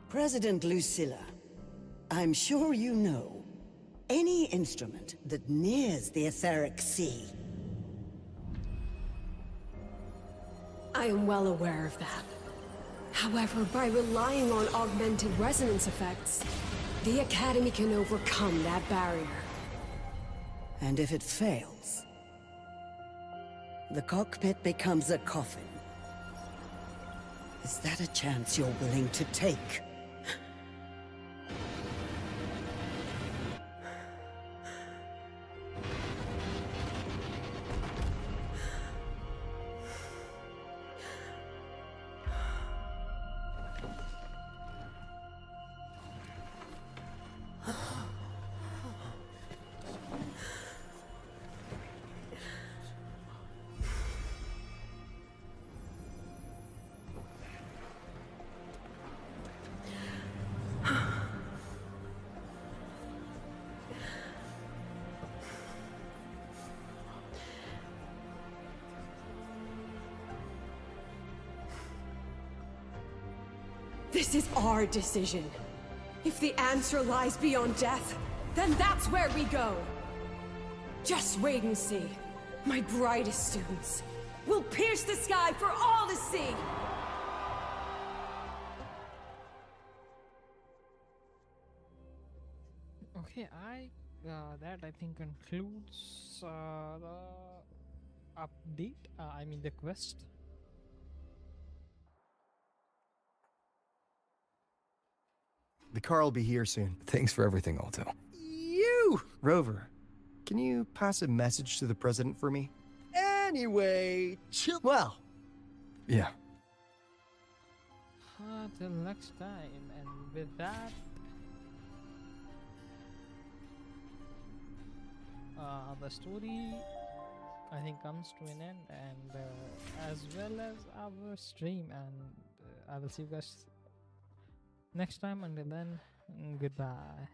President Lucilla, I'm sure you know, any instrument that nears the etheric sea. I am well aware of that. However, by relying on augmented resonance effects, the Academy can overcome that barrier. And if it fails, the cockpit becomes a coffin. Is that a chance you're willing to take? This is our decision. If the answer lies beyond death, then that's where we go. Just wait and see. My brightest students will pierce the sky for all to see. Okay, that I think concludes the update. I mean the quest. The car will be here soon. Thanks for everything, Alto. You! Rover, can you pass a message to the president for me? Anyway, chill. Well. Yeah. Till next time, and with that, the story I think comes to an end, and as well as our stream, and I will see you guys next time. Until then, goodbye.